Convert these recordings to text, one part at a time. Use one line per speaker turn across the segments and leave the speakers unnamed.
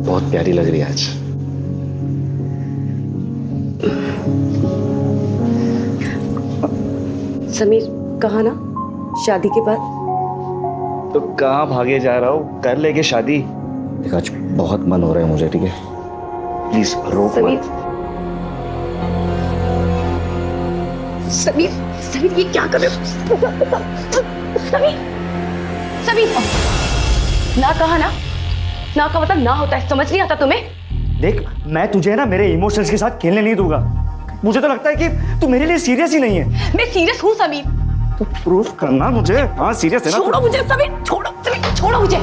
बहुत प्यारी लग रही है आज।
समीर, कहा ना शादी के बाद?
तो कहाँ भागे जा रहा हूँ, कर लेके शादी। देख आज बहुत मन हो रहा है मुझे, ठीक है प्लीज रोक
समीर,
मत।
समीर, समीर ये क्या कर रहे हो? समीर, समीर, ना कहा ना, ना का मतलब ना होता है, समझ नहीं आता तुम्हें?
देख मैं तुझे ना मेरे इमोशंस के साथ खेलने नहीं दूंगा। मुझे तो लगता है कि तू मेरे लिए सीरियस ही नहीं है।
मैं सीरियस हूँ समीर।
तो प्रूफ करना मुझे। हाँ सीरियस है ना?
छोड़ो मुझे समीर, छोड़ो समीर, छोड़ो मुझे।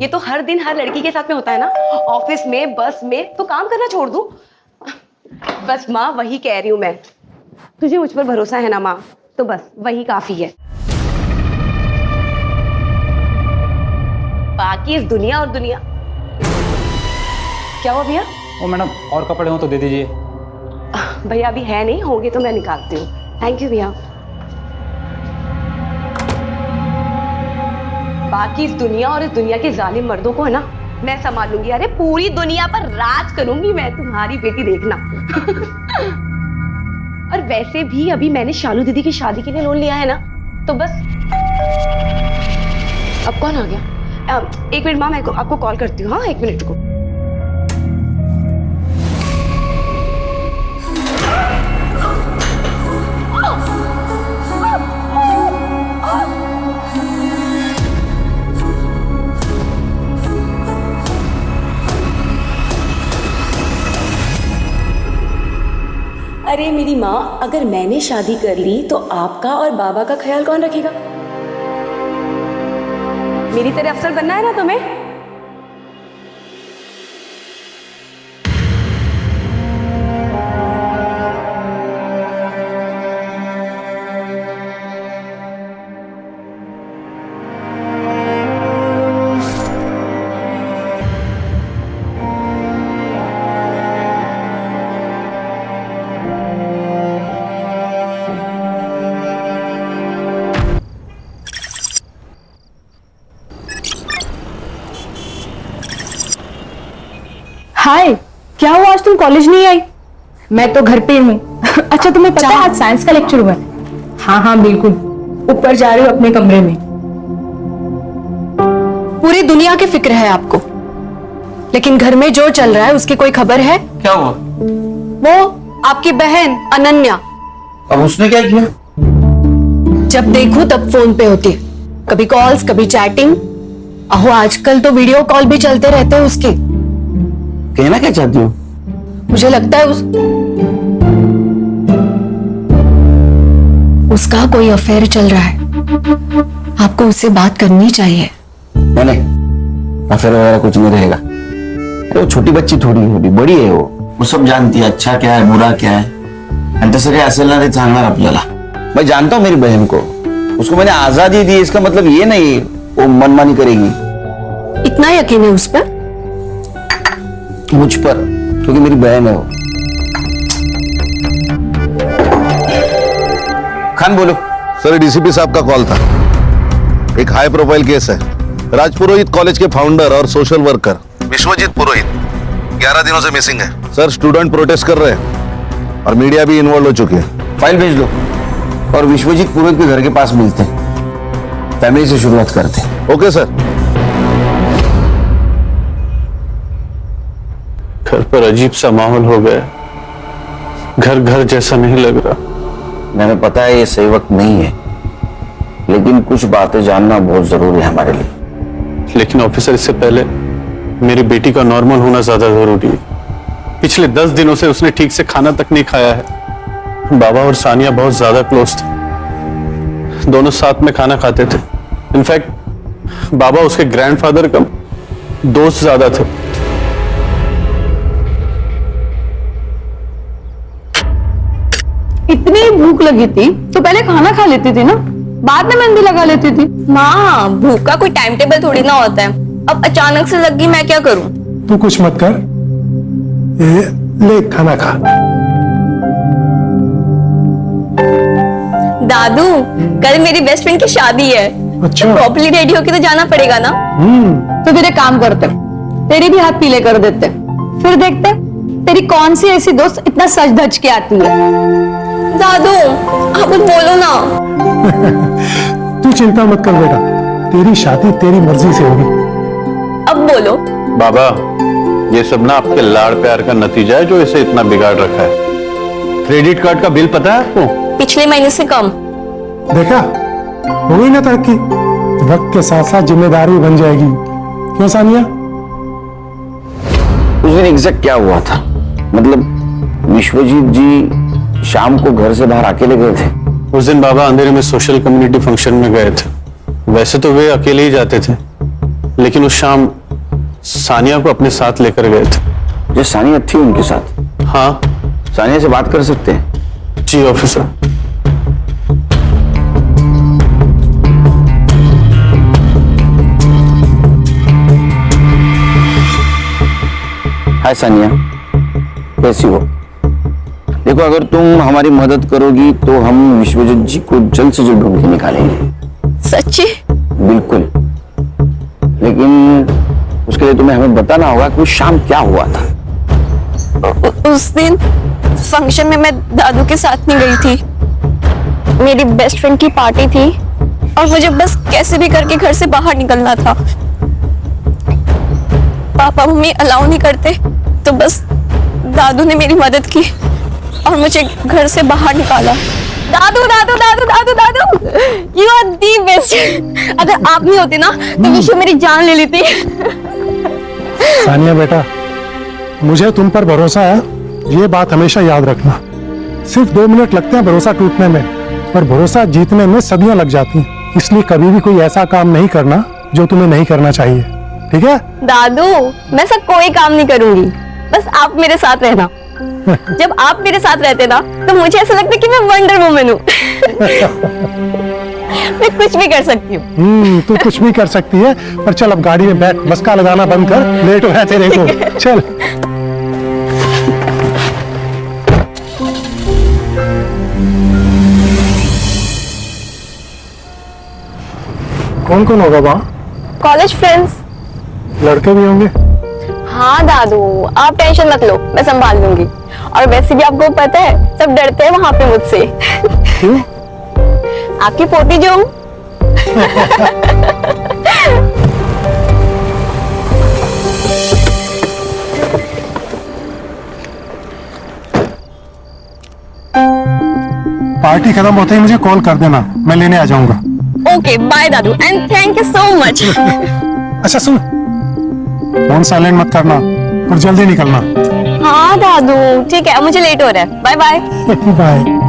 ये तो हर दिन हर लड़की के साथ में होता है ना, ऑफिस में, बस में, तो काम करना छोड़ दूं? बस माँ वही कह रही हूँ मैं, तुझे मुझ पर भरोसा है ना माँ, तो बस वही काफी है। बाकी इस दुनिया और दुनिया। क्या हुआ भैया?
ओ मैडम और कपड़े हो तो दे दीजिए।
भैया अभी है नहीं, होंगे तो मैं निकालती हूँ। थैंक यू भैया। बाकी इस दुनिया और इस दुनिया के जालिम मर्दों को है ना मैं संभाल लूंगी। अरे पूरी दुनिया पर राज करूंगी मैं, तुम्हारी बेटी देखना। और वैसे भी अभी मैंने शालू दीदी की शादी के लिए लोन लिया है ना, तो बस। अब कौन आ गया? एक मिनट माँ, मैं आपको कॉल करती हूँ। हाँ एक मिनट को। अरे मेरी माँ, अगर मैंने शादी कर ली तो आपका और बाबा का ख्याल कौन रखेगा? मेरी तरह अफसर बनना है ना तुम्हें?
हाय, क्या हुआ आज तुम कॉलेज नहीं आई? मैं तो घर पे हूँ। अच्छा तुम्हें पता है आज साइंस का लेक्चर हुआ है? हाँ हाँ बिल्कुल, ऊपर जा रही हूँ अपने कमरे में। पूरी दुनिया की फिक्र है आपको, लेकिन घर में जो चल रहा है उसकी कोई खबर है?
क्या हुआ?
वो आपकी बहन अनन्या,
अब उसने क्या किया?
जब देखो तब फोन पे होती है, कभी कॉल्स कभी चैटिंग। अहो आजकल तो वीडियो कॉल भी चलते रहते हैं उसके।
कहना क्या चाहती हो?
मुझे लगता है उसका कोई अफेयर चल रहा है। आपको उससे बात करनी चाहिए।
नहीं, अफेयर वगैरह कुछ नहीं रहेगा। अरे वो छोटी बच्ची थोड़ी है, अभी बड़ी है वो सब जानती है अच्छा क्या है बुरा क्या है। आणि तसं काही असेल ना ते सांगणार आपल्याला। मैं जानता हूँ मेरी बहन को, उसको मैंने आजादी दी, इसका मतलब ये नहीं वो मनमानी करेगी।
इतना यकीन है उस पर?
मुझ पर, क्योंकि मेरी बहन है वो। खान बोलो।
सर डीसीपी साहब का कॉल था। एक हाई प्रोफाइल केस है। राजपुरोहित कॉलेज के फाउंडर और सोशल वर्कर विश्वजीत पुरोहित 11 दिनों से मिसिंग है। सर स्टूडेंट प्रोटेस्ट कर रहे हैं और मीडिया भी इन्वॉल्व हो चुकी है।
फाइल भेज दो और विश्वजीत पुरोहित के घर के पास मिलते हैं। फैमिली से शुरुआत करते हैं।
Okay sir.
घर पर अजीब सा माहौल हो गया, घर घर जैसा नहीं लग रहा।
मैंने पता है ये सही वक्त नहीं है, लेकिन कुछ बातें जानना बहुत जरूरी है हमारे लिए।
लेकिन ऑफिसर, इससे पहले मेरी बेटी का नॉर्मल होना ज्यादा जरूरी है। पिछले 10 दिनों से उसने ठीक से खाना तक नहीं खाया है। बाबा और सानिया बहुत ज्यादा क्लोज थे, दोनों साथ में खाना खाते थे। इनफैक्ट बाबा उसके ग्रैंडफादर का दोस्त ज्यादा थे।
इतनी भूख लगी थी तो पहले खाना खा लेती थी ना, बाद में मेहंदी लगा लेती थी।
माँ, भूख का कोई टाइम टेबल थोड़ी ना होता है। अब अचानक से लग गई, मैं क्या करूं?
तू कुछ मत कर, ले खाना खा।
दादू, कल मेरी बेस्ट फ्रेंड की शादी है।
अच्छा
प्रॉपर्ली रेडी होके तो जाना पड़ेगा ना।
तो फिर एक काम करते, तेरे भी हाथ पीले कर देते, फिर देखते तेरी कौन सी ऐसी दोस्त इतना सच धज के आती है।
दादू आप कुछ बोलो ना।
तू चिंता मत कर बेटा, तेरी शादी तेरी मर्जी से होगी।
अब बोलो।
बाबा, ये सब ना आपके लाड़ प्यार का नतीजा है जो इसे इतना बिगाड़ रखा है। क्रेडिट कार्ड का बिल पता है आपको?
पिछले महीने से कम।
देखा, हो गई ना तरक्की। वक्त के साथ साथ जिम्मेदारी बन जाएगी। क्यों सानिया?
उस दिन एग्जैक्ट क्या हुआ था? मतलब विश्वजीत जी शाम को घर से बाहर अकेले गए थे?
उस दिन बाबा अंधेरे में सोशल कम्युनिटी फंक्शन में गए थे। वैसे तो वे अकेले ही जाते थे, लेकिन उस शाम सानिया को अपने साथ लेकर गए थे।
जो सानिया थी उनके साथ?
हाँ।
सानिया से बात कर सकते हैं?
जी ऑफिसर।
हाय सानिया, कैसी हो? देखो, अगर तुम हमारी मदद करोगी तो हम विश्वजीत जी को जल्द से जल्द ढूंढ के निकालेंगे।
सच्ची?
बिल्कुल, लेकिन उसके लिए तुम्हें हमें बताना होगा कि उस शाम क्या हुआ था।
उस दिन फंक्शन में मैं दादू के साथ नहीं गई थी। मेरी बेस्ट फ्रेंड की पार्टी थी और मुझे बस कैसे भी करके घर से बाहर निकलना था। पापा मम्मी अलाउ नहीं करते, तो बस दादू ने मेरी मदद की और मुझे घर से बाहर निकाला। दादू दादू दादू दादू दादू, यू आर दी बेस्ट। अगर आप नहीं होते ना तो विश्व मेरी जान ले लेती।
सानिया बेटा, मुझे तुम पर भरोसा है, ये बात हमेशा याद रखना। सिर्फ 2 मिनट लगते हैं भरोसा टूटने में, पर भरोसा जीतने में सदियां लग जाती हैं। इसलिए कभी भी कोई ऐसा काम नहीं करना जो तुम्हें नहीं करना चाहिए, ठीक है?
दादू, मैं सब कोई काम नहीं करूंगी, बस आप मेरे साथ रहना। जब आप मेरे साथ रहते ना तो मुझे ऐसा लगता है कि मैं वंडर वुमन हूँ। मैं कुछ भी कर सकती हूँ।
तू कुछ भी कर सकती है, पर चल अब गाड़ी में बैठ, मस्का लगाना बंद कर, लेट हो रहा है तेरे को। चल। कौन कौन होगा वहाँ?
College friends.
लड़के भी होंगे?
हाँ दादू, आप टेंशन मत लो, मैं संभाल लूंगी। और वैसे भी आपको पता है, सब डरते हैं वहां पे मुझसे।
क्यों?
आपकी पोती जो हूँ।
पार्टी खत्म होते ही मुझे कॉल कर देना, मैं लेने आ जाऊंगा।
ओके बाय दादू, and thank you so much.
अच्छा सुन, फोन साइलेंट मत करना और जल्दी निकलना।
हाँ दादू ठीक है, मुझे लेट हो रहा है। Bye bye.
बाय।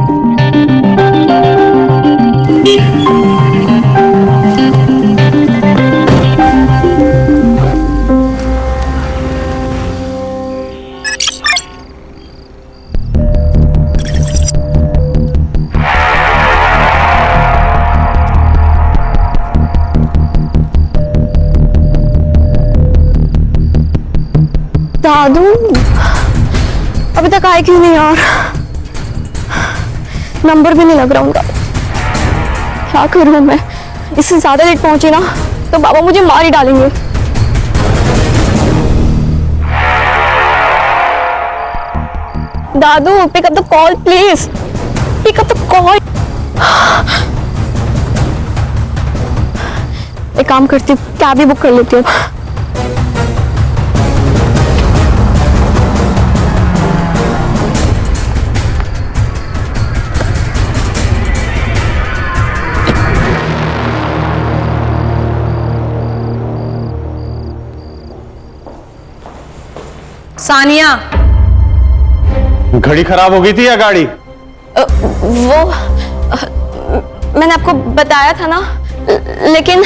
दादू अभी तक आए क्यों नहीं यार? नंबर भी नहीं लग रहा उनका। क्या करूं मैं? इससे ज्यादा लेट पहुंची ना तो बाबा मुझे मार ही डालेंगे। दादू pick up the call please, pick up the call. एक काम करती हूँ, कैब ही बुक कर लेती हूँ।
सानिया,
घड़ी खराब हो गई थी या गाड़ी?
वो मैंने आपको बताया था ना, लेकिन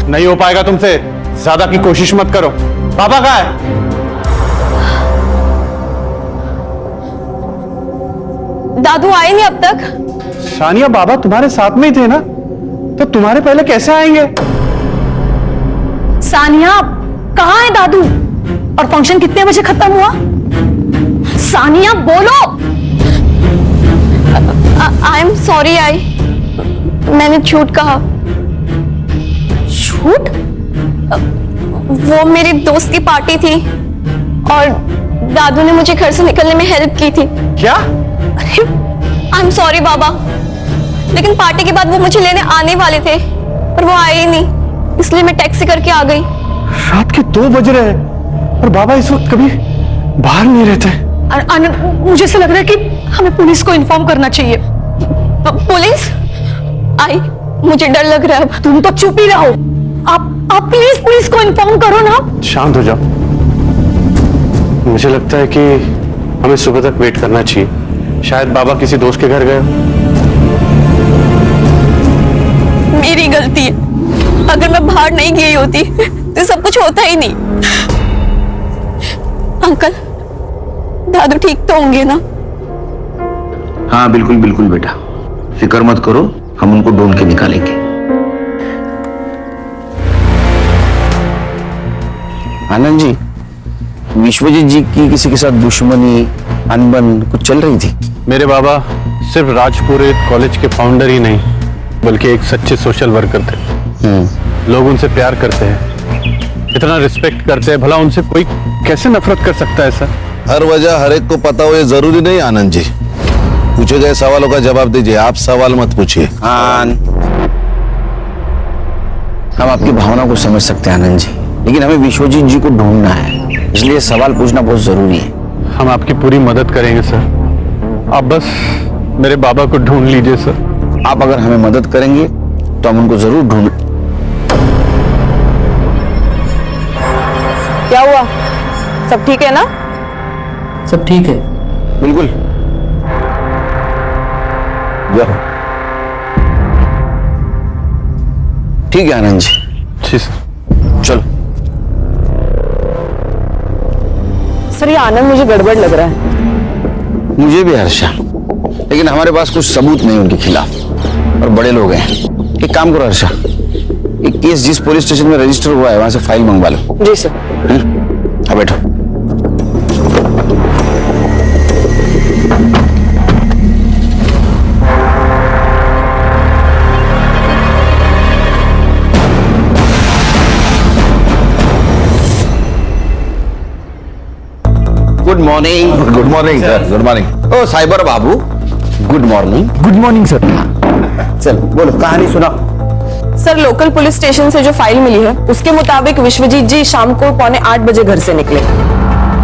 नहीं हो पाएगा तुमसे, ज्यादा की कोशिश मत करो। पापा कहाँ है?
दादू आए नहीं अब तक।
सानिया, बाबा तुम्हारे साथ में ही थे ना, तो तुम्हारे पहले कैसे आएंगे?
सानिया कहाँ है दादू? और फंक्शन कितने बजे खत्म हुआ? सानिया बोलो।
आई एम सॉरी, मैंने झूठ कहा।
झूठ?
वो मेरी दोस्त की पार्टी थी और दादू ने मुझे घर से निकलने में हेल्प की थी।
क्या?
आई एम सॉरी बाबा, लेकिन पार्टी के बाद वो मुझे लेने आने वाले थे पर वो आए ही नहीं, इसलिए मैं टैक्सी करके आ गई।
रात के 2 बज रहे हैं और बाबा इस वक्त कभी बाहर नहीं रहते।
आनंद, मुझे ऐसा लग रहा है कि हमें पुलिस को इन्फॉर्म करना चाहिए।
पुलिस? आई, मुझे डर लग रहा है।
तुम तो चुप ही रहो। आप प्लीज पुलिस को इन्फॉर्म करो ना।
शांत हो जाओ। मुझे लगता है कि हमें सुबह तक वेट करना चाहिए। शायद बाबा किसी दोस्त के घर गए।
मेरी गलती है, अगर मैं बाहर नहीं गई होती तो सब कुछ होता ही नहीं। अंकल, दादू ठीक तो होंगे ना?
हाँ बिल्कुल बिल्कुल बेटा, फिक्र मत करो, हम उनको ढूंढ के निकालेंगे। आनंद जी, विश्वजीत जी की किसी के साथ दुश्मनी, अनबन कुछ चल रही थी?
मेरे बाबा सिर्फ राजपुरोहित कॉलेज के फाउंडर ही नहीं बल्कि एक सच्चे सोशल वर्कर थे। लोग उनसे प्यार करते हैं, इतना रिस्पेक्ट करते हैं, भला उनसे कोई कैसे नफरत कर सकता है सर?
हर वजह हर एक को पता हो ये जरूरी नहीं आनंद जी। पूछे गए सवालों का जवाब दीजिए, आप सवाल मत पूछिए।
हम आपकी भावना को समझ सकते हैं आनंद जी, लेकिन हमें विश्वजीत जी को ढूंढना है, इसलिए सवाल पूछना बहुत जरूरी है।
हम आपकी पूरी मदद करेंगे सर, आप बस मेरे बाबा को ढूंढ लीजिए सर।
आप अगर हमें मदद करेंगे तो हम उनको जरूर ढूंढ।
क्या हुआ? सब ठीक है ना?
सब ठीक है।
बिल्कुल। जाओ। ठीक है आनंद जी।
जी सर।
चलो।
सर ये आनंद मुझे गड़बड़ लग रहा है।
मुझे भी हर्षा, लेकिन हमारे पास कुछ सबूत नहीं उनके खिलाफ और बड़े लोग हैं। एक काम करो हर्षा, एक केस जिस पुलिस स्टेशन में रजिस्टर हुआ है वहां से फाइल मंगवा लो।
जी सर।
हाँ बैठो। Good morning.
Good morning sir. Good morning.
ओ साइबर बाबू, good morning.
Good morning sir.
चल बोलो, कहानी सुनाओ।
सर लोकल पुलिस स्टेशन से जो फाइल मिली है उसके मुताबिक विश्वजीत जी शाम को 7:45 बजे घर से निकले।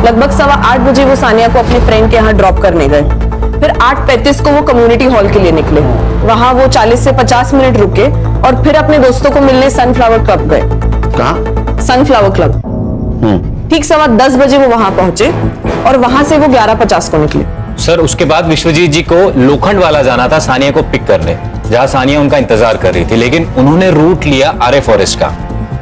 लगभग 8:15 बजे वो सानिया को अपने फ्रेंड के यहाँ ड्रॉप करने गए। फिर 8:35 को वो कम्युनिटी हॉल के लिए निकले। वहाँ वो 40 से 50 मिनट रुके और फिर अपने दोस्तों को मिलने सनफ्लावर क्लब गए।
कहाँ?
Sunflower club. ठीक 10:15 बजे वो वहां पहुंचे और वहां से वो 11:50 को निकले।
सर उसके बाद विश्वजीत जी को लोखंड वाला जाना था सानिया को पिक करने, जहां सानिया उनका इंतजार कर रही थी, लेकिन उन्होंने रूट लिया आर्य फॉरेस्ट का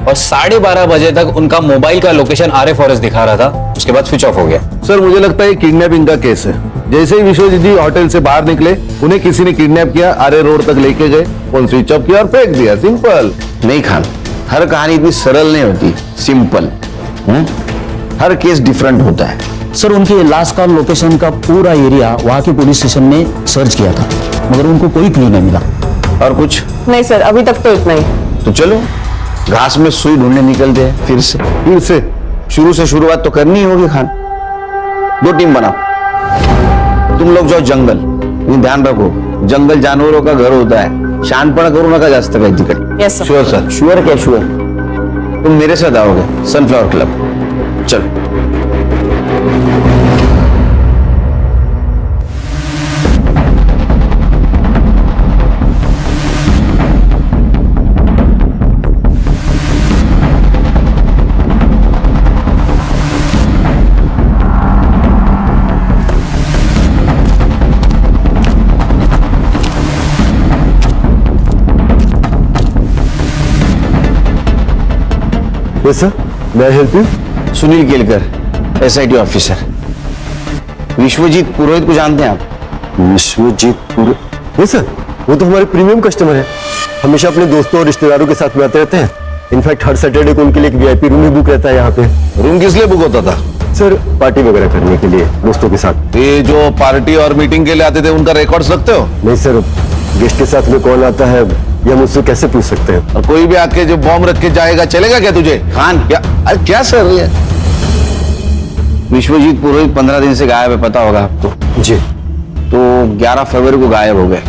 और 12:30 बजे तक उनका मोबाइल का लोकेशन आर्य फॉरेस्ट दिखा रहा था, उसके बाद स्विच ऑफ हो गया।
सर मुझे लगता है किडनैपिंग का केस है। जैसे ही विश्वजीत जी होटल से बाहर निकले, उन्हें किसी ने किडनैप किया, आर्य रोड तक लेके गए, फोन स्विच ऑफ किया और फेंक दिया। सिंपल।
नहीं खान, हर कहानी इतनी सरल नहीं होती, सिंपल। हर केस डिफरेंट होता है।
सर उनकी लास्ट कॉल लोकेशन का पूरा एरिया वहाँ के पुलिस स्टेशन ने सर्च किया था, मगर उनको कोई क्लू नहीं मिला।
और कुछ
नहीं सर, अभी तक तो इतना ही।
तो चलो घास में सुई ढूंढने निकलते हैं फिर से शुरू से शुरुआत तो करनी होगी खान। 2 टीम बनाओ, तुम लोग जाओ जंगल, ये ध्यान रखो जंगल जानवरों का घर होता है, शानपणा करू नका जास्त काही तिकडे।
Yes sir.
Sure sir. Sure क्या श्योर? तुम मेरे साथ आओगे सनफ्लावर क्लब। चलो।
सर मैं help you?
Sunil Kelkar, SIT officer. Vishwajeet Purohit को जानते हैं आप?
विश्वजीत पुरोहित? सर वो तो हमारे प्रीमियम कस्टमर है, हमेशा अपने दोस्तों और रिश्तेदारों के साथ में आते रहते हैं। इनफैक्ट हर सैटरडे को उनके लिए एक VIP रूम ही बुक रहता है यहाँ पे।
रूम किस लिए बुक होता था?
सर पार्टी वगैरह करने के लिए दोस्तों के साथ।
ये जो पार्टी और मीटिंग के लिए आते थे उनका रिकॉर्ड्स रखते हो?
नहीं सर, गेस्ट के साथ में कौन आता है ये हम उससे कैसे पूछ सकते हैं?
और कोई भी आके जो बॉम्ब रख के जाएगा चलेगा क्या तुझे?
खान,
क्या? अरे क्या सर ये?
विश्वजीत पुरोहित 15 दिन से गायब है, पता होगा आपको।
जी।
तो 11 फरवरी को गायब हो गए।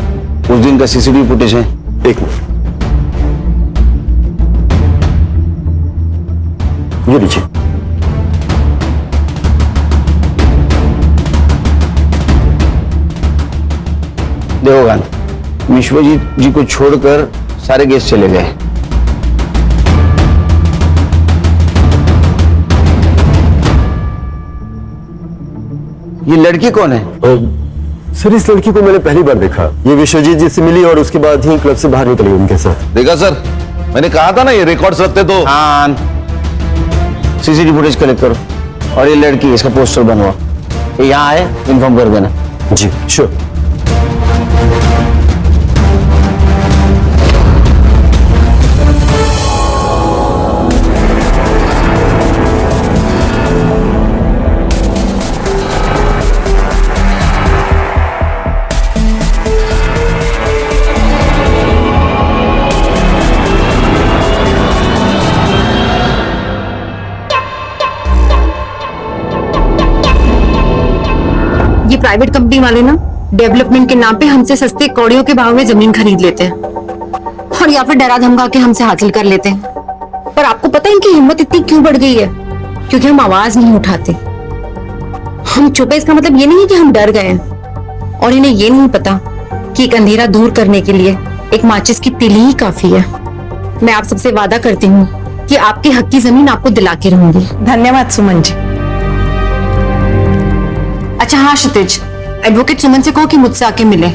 उस दिन का सीसीटीवी फुटेज है।
एक मिनट, ये लीजिए।
देखो खान, विश्वजीत जी को छोड़कर सारे गेस्ट चले गए। ये लड़की कौन है?
सर, इस लड़की को मैंने पहली बार देखा। ये विश्वजीत जी से मिली और उसके बाद ही क्लब से बाहर निकली उनके साथ।
देखा सर, मैंने कहा था ना ये रिकॉर्ड्स रखते तो।
खान, सीसीटीवी फुटेज कलेक्ट करो और ये लड़की, इसका पोस्टर बनवाओ। ये यहाँ आए, इन्फॉर्म कर देना।
जी श्योर।
ये प्राइवेट कंपनी वाले ना डेवलपमेंट के नाम पे हमसे सस्ते कौड़ियों के भाव में जमीन खरीद लेते हैं और या फिर डरा धमका के हमसे हासिल कर लेते हैं। पर आपको पता है इनकी हिम्मत इतनी क्यों बढ़ गई है? क्योंकि हम आवाज नहीं उठाते। हम चुप है इसका मतलब ये नहीं कि हम डर गए हैं, और इन्हें ये नहीं पता कि एक अंधेरा दूर करने के लिए एक माचिस की तीली ही काफी है। मैं आप सबसे वादा करती हूँ कि आपके हक की जमीन आपको दिला के रहूंगी।
धन्यवाद सुमन जी।
अच्छा हाँ क्षितिज, एडवोकेट सुमन से कहो कि मुझसे आके मिले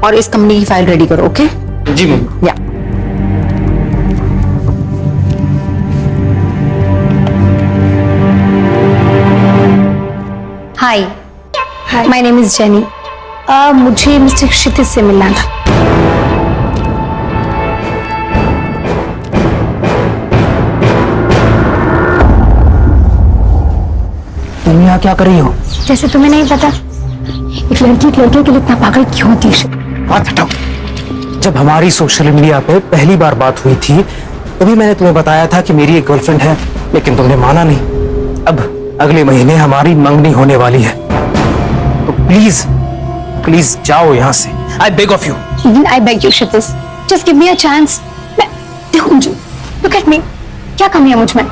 और इस कंपनी की फाइल रेडी करो। ओके
जी मैम।
या
हाय, माय नेम इज जेनी। मुझे मिस्टर क्षितिज से मिलना था।
तुम यहाँ क्या कर रही हो?
जैसे तुम्हें नहीं पता, एक लड़के के लिए इतना पागल क्यों होती है?
बात हटाओ। जब हमारी सोशल मीडिया पे पहली बार बात हुई थी तभी मैंने तुम्हें बताया था कि मेरी एक गर्लफ्रेंड है, लेकिन तुमने माना नहीं। अब अगले महीने हमारी मंगनी होने वाली है, तो प्लीज प्लीज जाओ यहाँ से। I beg of you.
Even I beg you, Kshitij, just give me a chance. देखो मुझे, look at me, क्या कमी है मुझ में?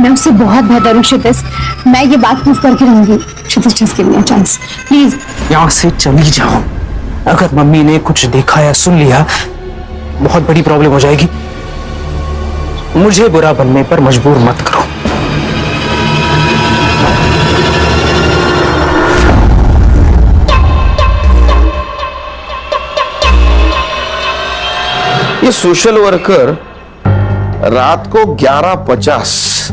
मैं उससे बहुत बेहतर हूँ क्षितिज। मैं ये बात प्रूव करके रहूंगी। क्षितिज, just give me a chance, please.
यहाँ से चली जाओ। अगर मम्मी ने कुछ देखा या सुन लिया बहुत बड़ी प्रॉब्लम हो जाएगी। मुझे बुरा बनने पर मजबूर मत करो।
ये सोशल वर्कर रात को 11:50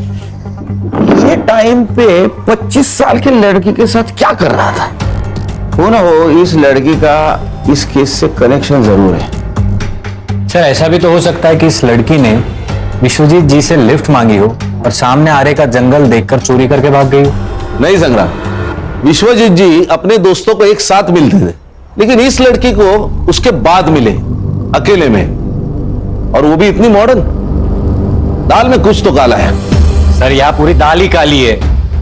ये टाइम पे 25 साल की लड़की के साथ क्या कर रहा था? हो ना हो, इस लड़की का इस केस से कनेक्शन जरूर है।
सर ऐसा भी तो हो सकता है कि इस लड़की ने विश्वजीत जी से लिफ्ट मांगी हो और सामने आरे का जंगल देखकर चोरी करके भाग गई हो।
नहीं संग्राम, विश्वजीत जी अपने दोस्तों को एक साथ मिलते थे, लेकिन इस लड़की को उसके बाद मिले अकेले में, और वो भी इतनी मॉडर्न। दाल में कुछ तो काला है।
सर यहाँ पूरी दाल ही काली है।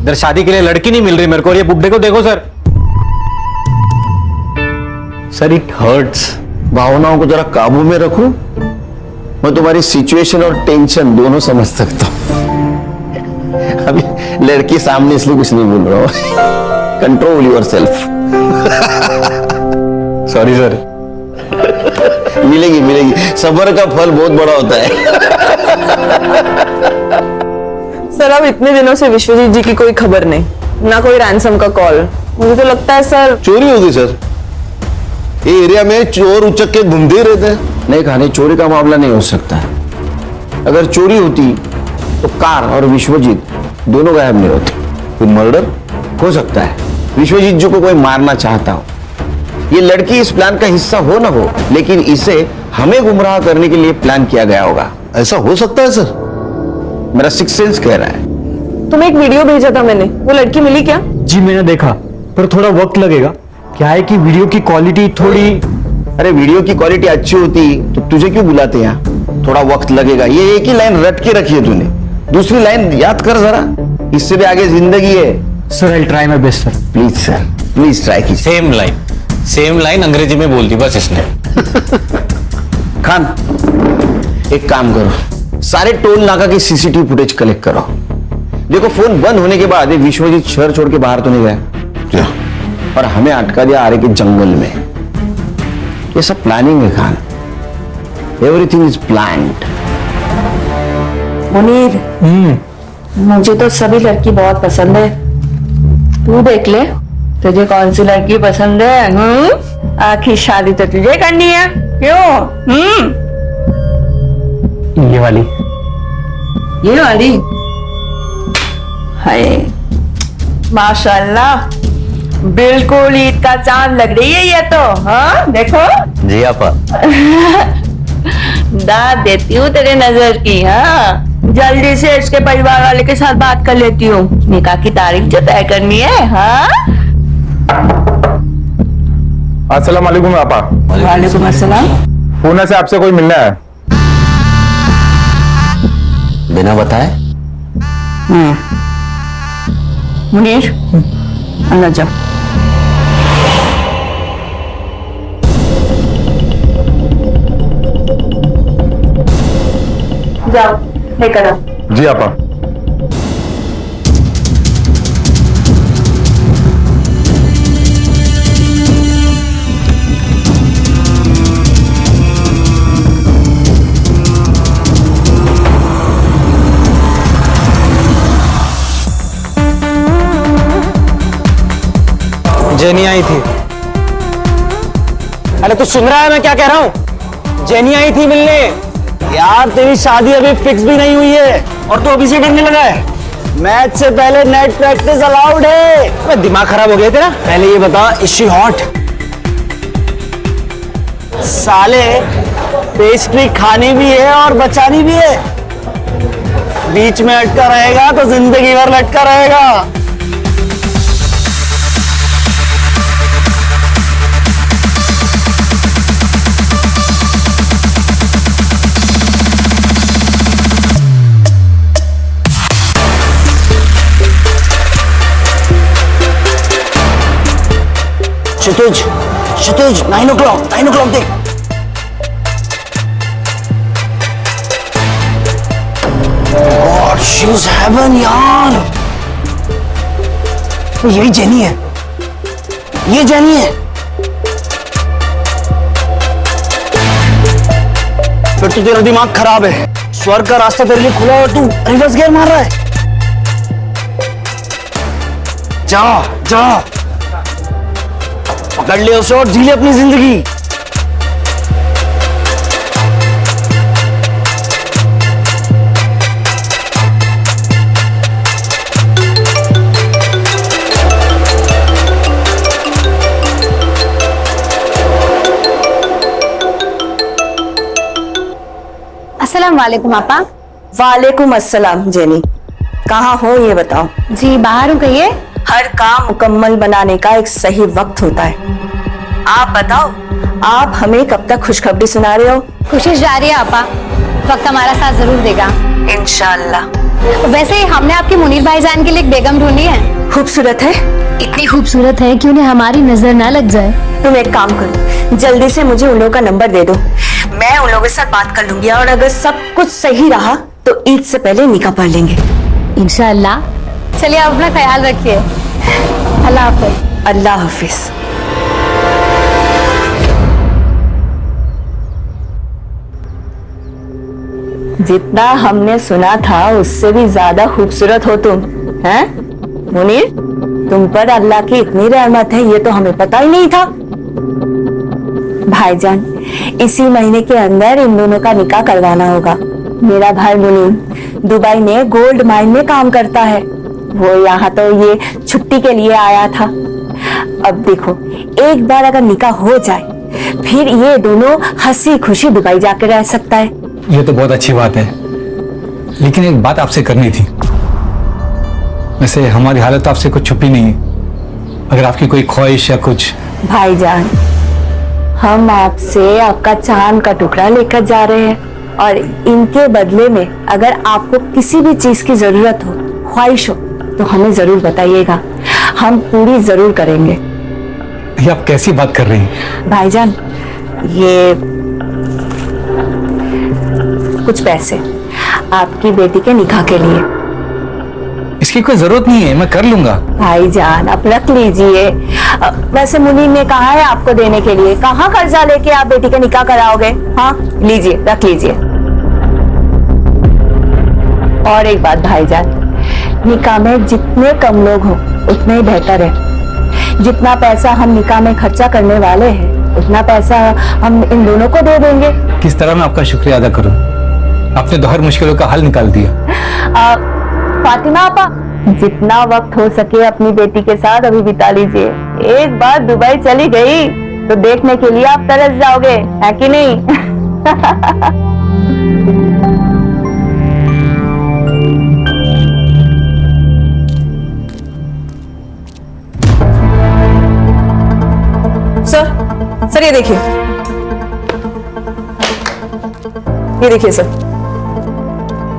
इधर शादी के लिए लड़की नहीं मिल रही मेरे को, और ये बुड्ढे को देखो सर।
Sir it hurts. भावनाओं को जरा काबू में रखो। मैं तुम्हारी सिचुएशन और टेंशन दोनों समझ सकता हूं। अभी लड़की सामने इसलिए कुछ नहीं बोल रहा हूं। Control yourself.
Sorry sir.
मिलेगी मिलेगी, सब्र का फल बहुत बड़ा होता है।
सर अब इतने दिनों से विश्वजीत जी की कोई खबर नहीं, ना कोई रैंसम का कॉल। मुझे तो लगता है सर
चोरी होगी सर। ये एरिया में चोर उचक के घूमते ही रहते हैं।
नहीं कहानी, चोरी का मामला नहीं हो सकता। अगर चोरी होती तो कार और विश्वजीत दोनों गायब नहीं होते।
कोई मर्डर
हो सकता है विश्वजीत जी को कोई मारना चाहता हो। ये लड़की इस प्लान का हिस्सा हो ना हो, लेकिन इसे हमें गुमराह करने के लिए प्लान किया गया होगा।
ऐसा हो सकता है सर?
मेरा सिक्स सेंस कह रहा है।
तुम्हें एक वीडियो भेजा था मैंने, वो लड़की मिली क्या?
जी मैंने देखा, पर थोड़ा वक्त लगेगा। क्या है कि वीडियो की क्वालिटी थोड़ी
अरे वीडियो की क्वालिटी अच्छी होती तो तुझे क्यों बुलाते यहाँ? थोड़ा वक्त लगेगा। ये एक ही लाइन रट के रखी है तूने, दूसरी लाइन याद कर जरा, इससे भी आगे जिंदगी है।
Sir I try my best sir.
Please sir, please try कीजिए।
सेम लाइन अंग्रेजी में बोल दी बस इसने।
खान, एक काम करो, सारे टोल नाका की सीसीटीवी फुटेज कलेक्ट करो। देखो फोन बंद होने के बाद ये विश्वजीत शहर छोड़ के बाहर तो नहीं गया और हमें अटका दिया आरे के जंगल में। ये सब प्लानिंग है Khan, everything is planned.
Munir, मुझे तो सभी लड़की बहुत पसंद है, तू देख ले तुझे कौन सी लड़की पसंद है। आखिर शादी तो तुझे करनी है, क्यों?
ये वाली।
ये वाली? हाय माशाल्लाह, बिल्कुल ईद का चांद लग रही है ये तो। हाँ देखो।
जी आपा।
दाद देती हूँ तेरे नजर की। हाँ जल्दी से इसके परिवार वाले के साथ बात कर लेती हूँ, निकाह की तारीख जो तय करनी है। हाँ
अस्सलाम वालेकुम आपा।
वालेकुम अस्सलाम।
पूना से आपसे कोई मिलना है।
बिना बताए?
मुनीर अंदर जाओ। जाओ लेकर आओ।
जी आपा।
जेनी आई थी। अरे तू सुन रहा है मैं क्या कह रहा हूँ? जेनी आई थी मिलने। यार तेरी शादी अभी फिक्स भी नहीं हुई है और तू अभी से डरने लगा है। मैच से पहले नेट प्रैक्टिस अलाउड है। अबे दिमाग खराब हो गया तेरा? पहले ये बता, इज शी हॉट? साले पेस्ट्री खानी भी है और बचानी भी है। बीच में अटका रहेगा तो जिंदगी भर लटका रहेगा। क्षितिज 9 o'clock देख। God, she's heaven यार। तो यही जेनी है, ये जेनी है। फिर तो तेरा दिमाग खराब है। स्वर्ग का रास्ता तेरे लिए खुला है और तू रिवर्स गियर मार रहा है। जा जा, पकड़ ले उसे और जी ले अपनी जिंदगी।
अस्सलाम वालेकुम आपा।
वालेकुम अस्सलाम। जेनी कहाँ हो ये बताओ।
जी बाहर हूँ, कहिए।
हर काम मुकम्मल बनाने का एक सही वक्त होता है। आप बताओ, आप हमें कब तक खुशखबरी सुना रहे हो?
कोशिश जारी है आपा, वक्त हमारा साथ जरूर देगा
इंशाल्लाह।
वैसे हमने आपके मुनीर भाईजान के लिए एक बेगम ढूंढी है।
खूबसूरत है?
इतनी खूबसूरत है कि उन्हें हमारी नजर ना लग जाए।
तुम एक काम करो, जल्दी से मुझे उन लोगों का नंबर दे दो, मैं उन लोगों के साथ बात कर लूंगी और अगर सब कुछ सही रहा तो ईद से पहले निकाह पढ़ लेंगे
इंशाल्लाह। चलिए आप अपना ख्याल रखिए। अल्लाह हाफिज।
अल्लाह हाफिज। जितना हमने सुना था उससे भी ज्यादा खूबसूरत हो तुम, हैं? मुनीर, तुम पर अल्लाह की इतनी रहमत है ये तो हमें पता ही नहीं था। भाईजान, इसी महीने के अंदर इन दोनों का निकाह करवाना होगा। मेरा भाई मुनीर दुबई में गोल्ड माइन में काम करता है, वो यहाँ तो ये छुट्टी के लिए आया था। अब देखो, एक बार अगर निकाह हो जाए फिर ये दोनों हंसी खुशी दुबई जाकर रह सकता है।
ये तो बहुत अच्छी बात है, लेकिन एक बात आपसे करनी थी। वैसे हमारी हालत तो आपसे कुछ छुपी नहीं है, अगर आपकी कोई ख्वाहिश या कुछ।
भाईजान, हम आपसे आपका चांद का टुकड़ा लेकर जा रहे हैं और इनके बदले में अगर आपको किसी भी चीज की जरूरत हो, ख्वाहिश हो, तो हमें जरूर बताइएगा, हम पूरी जरूर करेंगे।
ये आप कैसी बात कर रही हैं?
भाईजान, ये कुछ पैसे आपकी बेटी के निकाह के लिए।
इसकी कोई जरूरत नहीं है, मैं कर लूंगा।
भाईजान आप रख लीजिए। वैसे मुनीम ने कहा है आपको देने के लिए, कहाँ कर्जा लेके आप बेटी का निकाह कराओगे? हाँ लीजिए, रख लीजिए। और एक बात भाईजान, निकाह में जितने कम लोग हो उतने ही बेहतर है। जितना पैसा हम निकाह में खर्चा करने वाले हैं उतना पैसा हम इन दोनों को दे देंगे।
किस तरह मैं आपका शुक्रिया अदा करूं? आपने तो हर मुश्किलों का हल निकाल दिया।
फातिमा आपा, जितना वक्त हो सके अपनी बेटी के साथ अभी बिता लीजिए। एक बार दुबई चली गई तो देखने के लिए आप तरस जाओगे, है कि नहीं? सर ये देखिए, सर,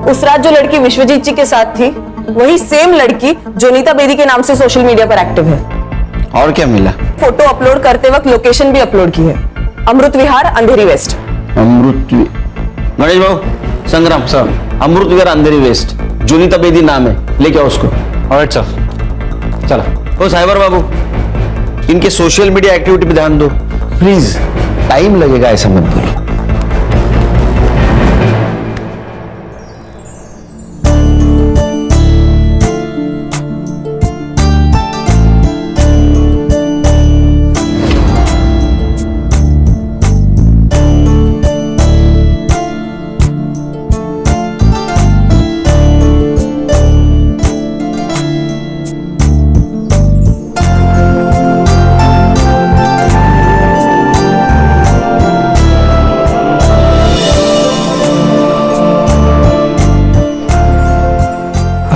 उस रात जो लड़की विश्वजीत जी के साथ थी वही सेम लड़की जोनीता बेदी के नाम से सोशल मीडिया पर एक्टिव है।
और क्या मिला?
फोटो अपलोड करते वक्त लोकेशन भी अपलोड की है, अमृत विहार अंधेरी वेस्ट।
गणेश बाबू, संग्राम सर, अमृत विहार अंधेरी वेस्ट, जोनीता बेदी नाम है, लेके आओ उसको।
ऑलराइट सर, चलो।
ओ साइबर बाबू, इनके सोशल मीडिया एक्टिविटी पे ध्यान दो प्लीज। टाइम लगेगा ऐसा मत बोलो।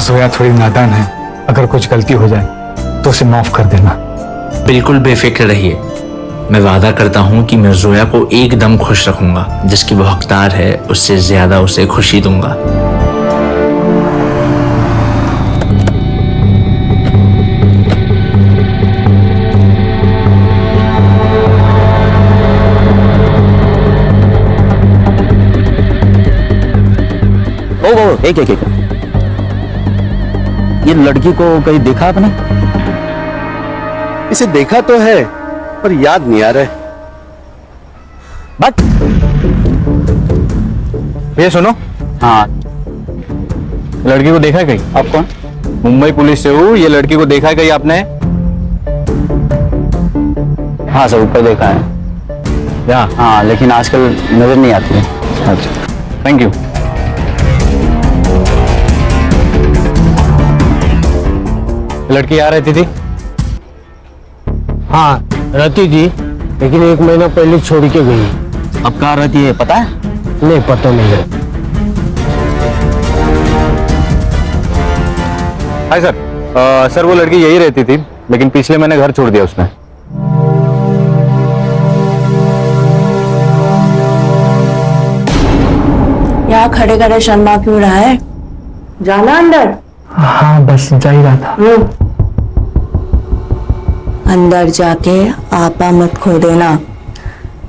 जोया थोड़ी नादान है, अगर कुछ गलती हो जाए तो उसे माफ कर देना।
बिल्कुल बेफिक्र रहिए, मैं वादा करता हूँ कि मैं जोया को एकदम खुश रखूंगा। जिसकी वो हकदार है उससे ज्यादा उसे खुशी दूंगा।
ओ एक ये लड़की को कहीं देखा आपने?
इसे देखा तो है पर याद नहीं आ रहा है।
बट
ये सुनो,
हाँ,
लड़की को देखा है कहीं?
आप कौन?
मुंबई पुलिस से हूँ। ये लड़की को देखा है कहीं आपने?
हाँ सर, ऊपर देखा है।
यहाँ?
हाँ, लेकिन आजकल नजर नहीं आती है।
अच्छा, थैंक यू। लड़की यहाँ रहती थी?
हाँ रहती थी, लेकिन 1 महीना पहले छोड़ के गई।
अब कहाँ रहती है पता है?
नहीं पता नहीं है।
हाय सर, सर वो लड़की यही रहती थी, लेकिन पिछले महीने घर छोड़ दिया उसने।
यहाँ खड़े खड़े शर्मा क्यों रहा है? जाना अंदर।
हाँ बस जा ही रहा था।
अंदर जाके आपा मत खो देना।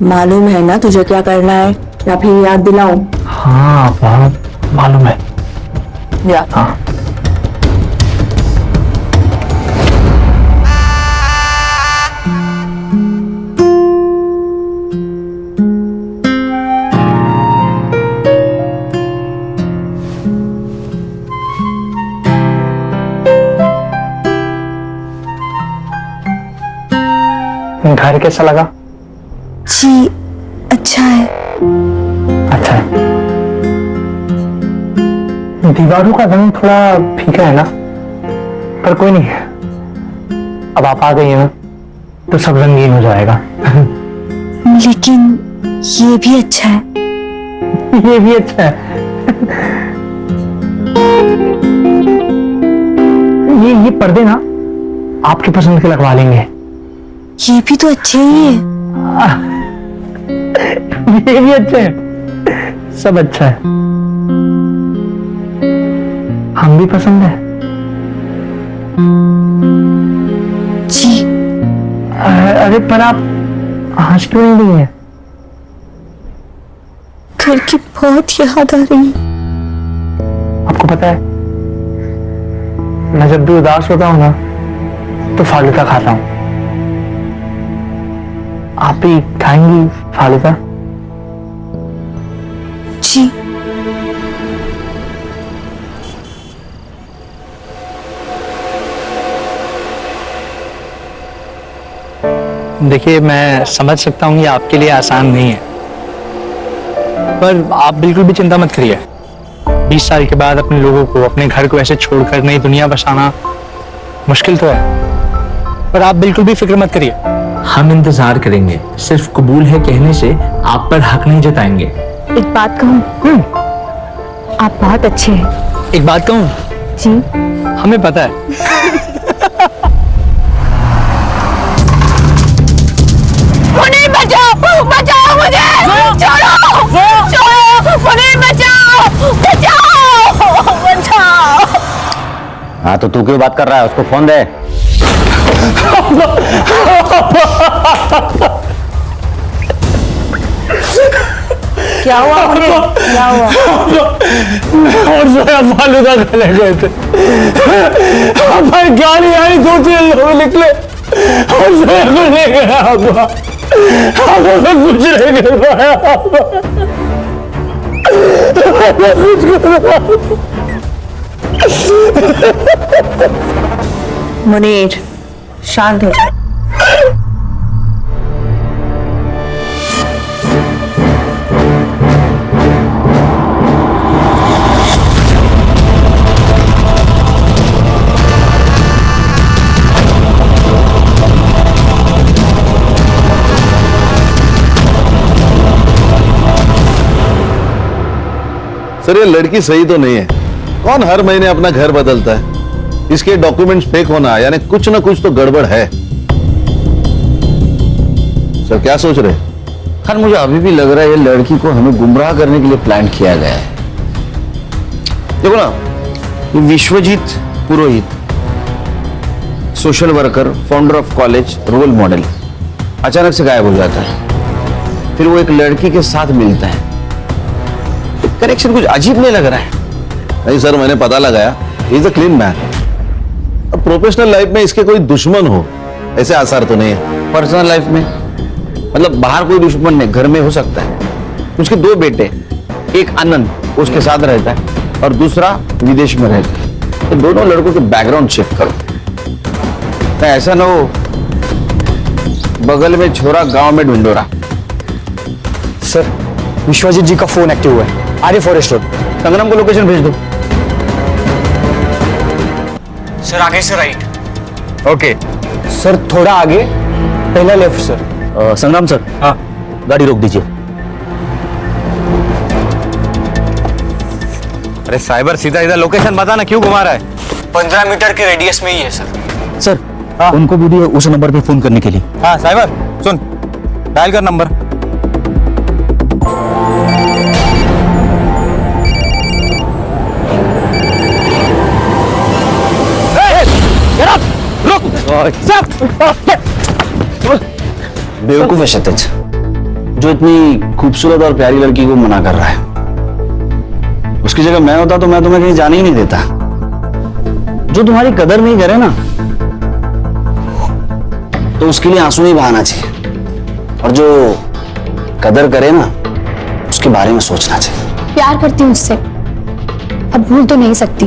मालूम है ना तुझे क्या करना है, या फिर याद दिलाऊं?
हाँ मालूम है।
या
हाँ। घर कैसा लगा?
जी अच्छा है।
अच्छा है। दीवारों का रंग थोड़ा फीका है ना, पर कोई नहीं, अब आप आ गई हैं तो सब रंगीन हो जाएगा।
लेकिन ये भी अच्छा है।
ये भी अच्छा है। ये पर्दे ना आपकी पसंद के लगवा लेंगे।
ये भी तो अच्छे ही है।
ये भी अच्छे हैं, सब अच्छा है। हम भी पसंद है
जी।
अरे पर आप हंस क्यों नहीं रही हैं?
घर की बहुत याद आ रही है।
आपको पता है, मैं जब भी उदास होता हूं ना तो फालूदा खाता हूं। आप भी खाएंगी फालूदा?
जी।
देखिए, मैं समझ सकता हूँ ये आपके लिए आसान नहीं है, पर आप बिल्कुल भी चिंता मत करिए। 20 साल के बाद अपने लोगों को, अपने घर को ऐसे छोड़कर नई दुनिया बसाना मुश्किल तो है, पर आप बिल्कुल भी फिक्र मत करिए।
हम इंतजार करेंगे, सिर्फ कबूल है कहने से आप पर हक नहीं जताएंगे।
एक बात कहूँ, आप बहुत अच्छे हैं।
एक बात कहूँ?
जी।
हमें पता है।
मुनीर बचाओ, बचाओ मुझे, छोड़ो, छोड़ो, मुनीर बचाओ, बचाओ, बचाओ।
हाँ तो तू क्यों बात कर रहा है? उसको फोन दे।
क्या हुआ मुनीर? क्या हुआ?
और जोया फालूदा खाने गए थे, पर गाड़ी आई, 2-3 लोग निकले और जोया को ले गया। हमें कुछ नहीं कर पाया।
मुनीर, शांत हो जा।
सर ये लड़की सही तो नहीं है। कौन हर महीने अपना घर बदलता है? इसके डॉक्यूमेंट्स फेक होना यानी कुछ ना कुछ तो गड़बड़ है। सर क्या सोच रहे?
खैर मुझे अभी भी लग रहा है ये लड़की को हमें गुमराह करने के लिए प्लान किया गया है। देखो ना, ये Vishwajeet Purohit, social worker, founder of college, role model, अचानक से गायब हो जाता है। फिर वो एक लड़की के साथ मिलता है। कनेक्शन कुछ अजीब नहीं लग रहा है?
नहीं सर, मैंने पता लगाया, इज अ क्लीन मैन। अब प्रोफेशनल लाइफ में इसके कोई दुश्मन हो ऐसे आसार तो नहीं है।
पर्सनल लाइफ में मतलब बाहर कोई दुश्मन नहीं, घर में हो सकता है। उसके 2 बेटे, एक आनंद उसके साथ रहता है और दूसरा विदेश में रहता है। तो दोनों लड़कों के बैकग्राउंड चेक करो, तो ऐसा ना हो बगल में छोरा गांव में ढूंढोरा।
सर, विश्वजीत जी का फोन एक्टिव हुआ है, आर्य फॉरेस्ट रोड।
संग्राम को लोकेशन भेज दो।
सर आगे से राइट।
ओके
सर थोड़ा आगे, पहला लेफ्ट सर।
संग्राम सर,
हाँ
गाड़ी रोक दीजिए।
अरे साइबर, सीधा इधर लोकेशन बता ना, क्यों घुमा रहा है?
15 मीटर के रेडियस में ही है सर।
सर उनको भी दिए उस नंबर पे फोन करने के लिए।
हाँ साइबर सुन, डायल कर नंबर।
बेवकूफ है क्षितिज, जो इतनी खूबसूरत और प्यारी लड़की को मना कर रहा है। उसकी जगह मैं होता तो मैं तुम्हें कहीं जाने ही नहीं देता। जो तुम्हारी कदर नहीं करे ना, तो उसके लिए आंसू ही बहाना चाहिए, और जो कदर करे ना, उसके बारे में सोचना चाहिए।
प्यार करती हूँ उससे, अब भूल तो नहीं सकती।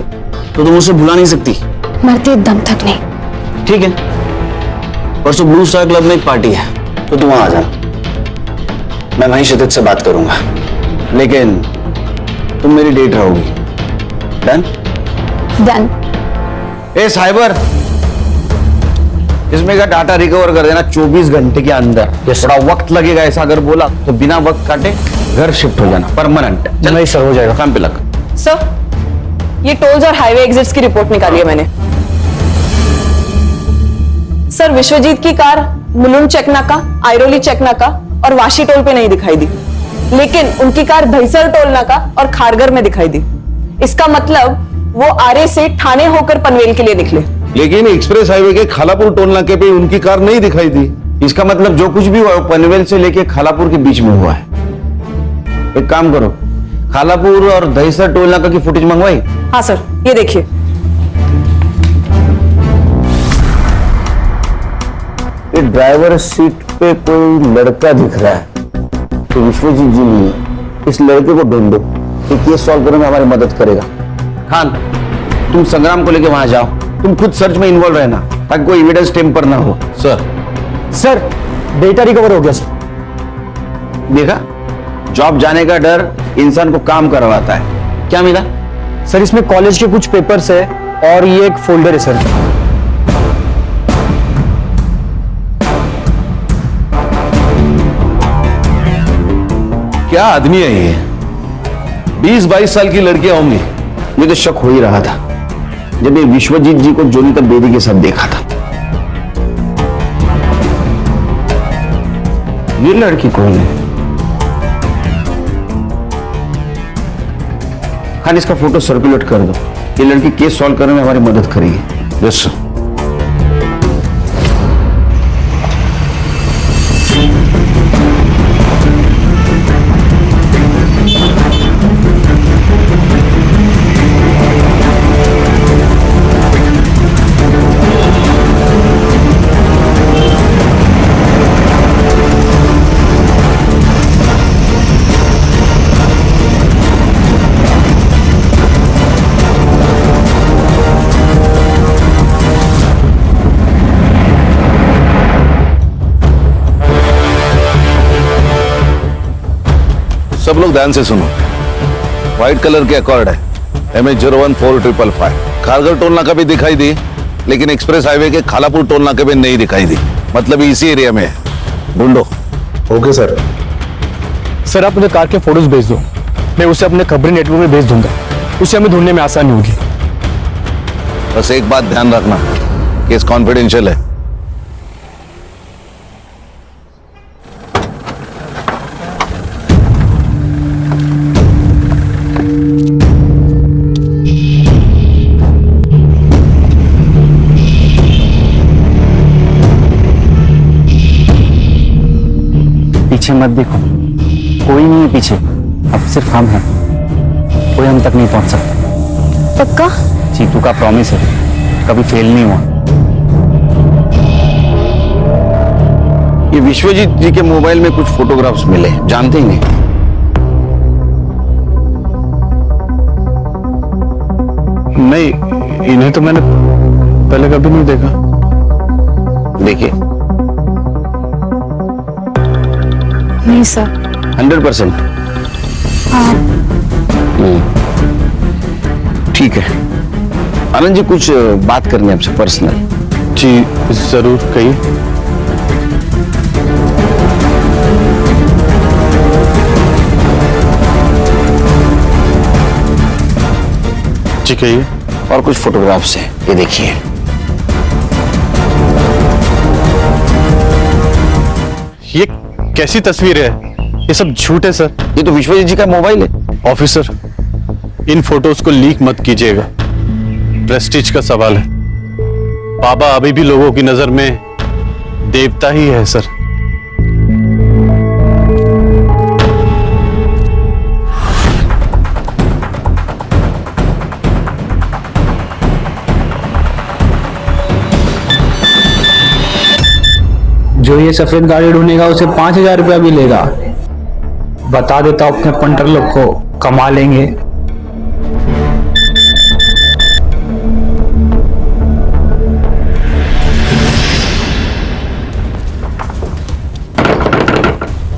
तो तुम उसे भुला नहीं सकती?
मरते दम तक नहीं।
ठीक है, परसों ब्लू स्टार क्लब में एक पार्टी है, तो तुम वहां आ जाना। मैं वहीं क्षितिज से बात करूंगा, लेकिन तुम मेरी डेट रहोगी। डन?
डन।
ए साइबर, इसमें का डाटा रिकवर कर देना 24 घंटे के अंदर। थोड़ा वक्त लगेगा, ऐसा अगर बोला तो बिना वक्त काटे घर शिफ्ट हो जाना, परमानेंट।
नहीं सर, हो जाएगा।
काम पे लग।
सर, ये टोल्स और हाईवे एग्जिट्स की रिपोर्ट निकाली है मैंने। सर, विश्वजीत की कार मुलुंड चेक नाका, आयरोली चेक नाका और वाशी टोल पे नहीं दिखाई दी। लेकिन उनकी कार दहीसर टोल नाका और खारगर में दिखाई दी। इसका मतलब वो आरे से ठाणे होकर पनवेल के लिए निकले।
लेकिन एक्सप्रेस हाईवे के खालापुर टोल नाके पे उनकी कार नहीं दिखाई दी।
इसका मतलब जो कुछ भी हुआ वो पनवेल से लेके खालापुर के बीच में हुआ है। एक काम करो, खालापुर और दहीसर टोल नाका की फुटेज मंगवाई?
हाँ सर, ये देखिए।
ये ड्राइवर सीट पे कोई लड़का दिख रहा है, तो विश्वजीत जी नहीं है। इस लड़के को ढूंढो, ये केस सॉल्व करने में हमारी मदद करेगा। खान, तुम संग्राम को लेके वहां जाओ, तुम खुद सर्च में इन्वॉल्व रहना ताकि कोई एविडेंस टेम्पर ना हो।
सर डेटा रिकवर हो गया सर।
देखा, जॉब जाने का डर इंसान को काम करवाता है। क्या मिला?
सर इसमें कॉलेज के कुछ पेपर्स है और ये एक फोल्डर है सर।
क्या आदमी है ये? 20-22 साल की लड़कियां होंगी।
मुझे तो शक हो ही रहा था जब ये विश्वजीत जी को जोनिता बेदी के साथ देखा था। ये लड़की कौन है? खाली इसका फोटो सर्कुलेट कर दो, ये लड़की केस सॉल्व करने में हमारी मदद करेगी।
Yes sir. सब लोग ध्यान से सुनो। व्हाइट कलर के अकॉर्ड है, MH014555। खारगर टोल नाका भी दिखाई दी, लेकिन एक्सप्रेस हाईवे के खालापुर टोल नाके पे नहीं दिखाई दी। मतलब इसी एरिया में है। ढूंढो।
Okay sir.
सर आप मुझे कार के फोटोज भेज दो, मैं उसे अपने खबरी नेटवर्क में भेज दूंगा, उसे हमें ढूंढने में आसानी होगी।
बस एक बात ध्यान रखना, केस कॉन्फिडेंशियल है।
पीछे मत देखो, कोई नहीं है पीछे, अब सिर्फ हम हैं। कोई हम तक नहीं पहुंच सकता।
पक्का?
चीतू का प्रॉमिस है, कभी फेल नहीं हुआ। ये विश्वजीत जी के मोबाइल में कुछ फोटोग्राफ्स मिले, जानते ही नहीं।
नहीं, इन्हें तो मैंने पहले कभी नहीं देखा।
देखिए,
नहीं सर।
100%? ठीक है। आनंद जी, कुछ बात करनी है आपसे पर्सनल।
जी जरूर, कहिए। जी कहिए।
और कुछ फोटोग्राफ्स हैं, ये देखिए।
ये कैसी तस्वीर है? ये सब झूठ है सर।
ये तो विश्वजीत जी का मोबाइल है।
ऑफिसर, इन फोटोज को लीक मत कीजिएगा, प्रेस्टीज का सवाल है। बाबा अभी भी लोगों की नजर में देवता ही है सर।
जो ये सफेद गाड़ी ढूंढेगा उसे 5,000 रुपया भी लेगा। बता देता हूं अपने पंटर लोग को, कमा लेंगे।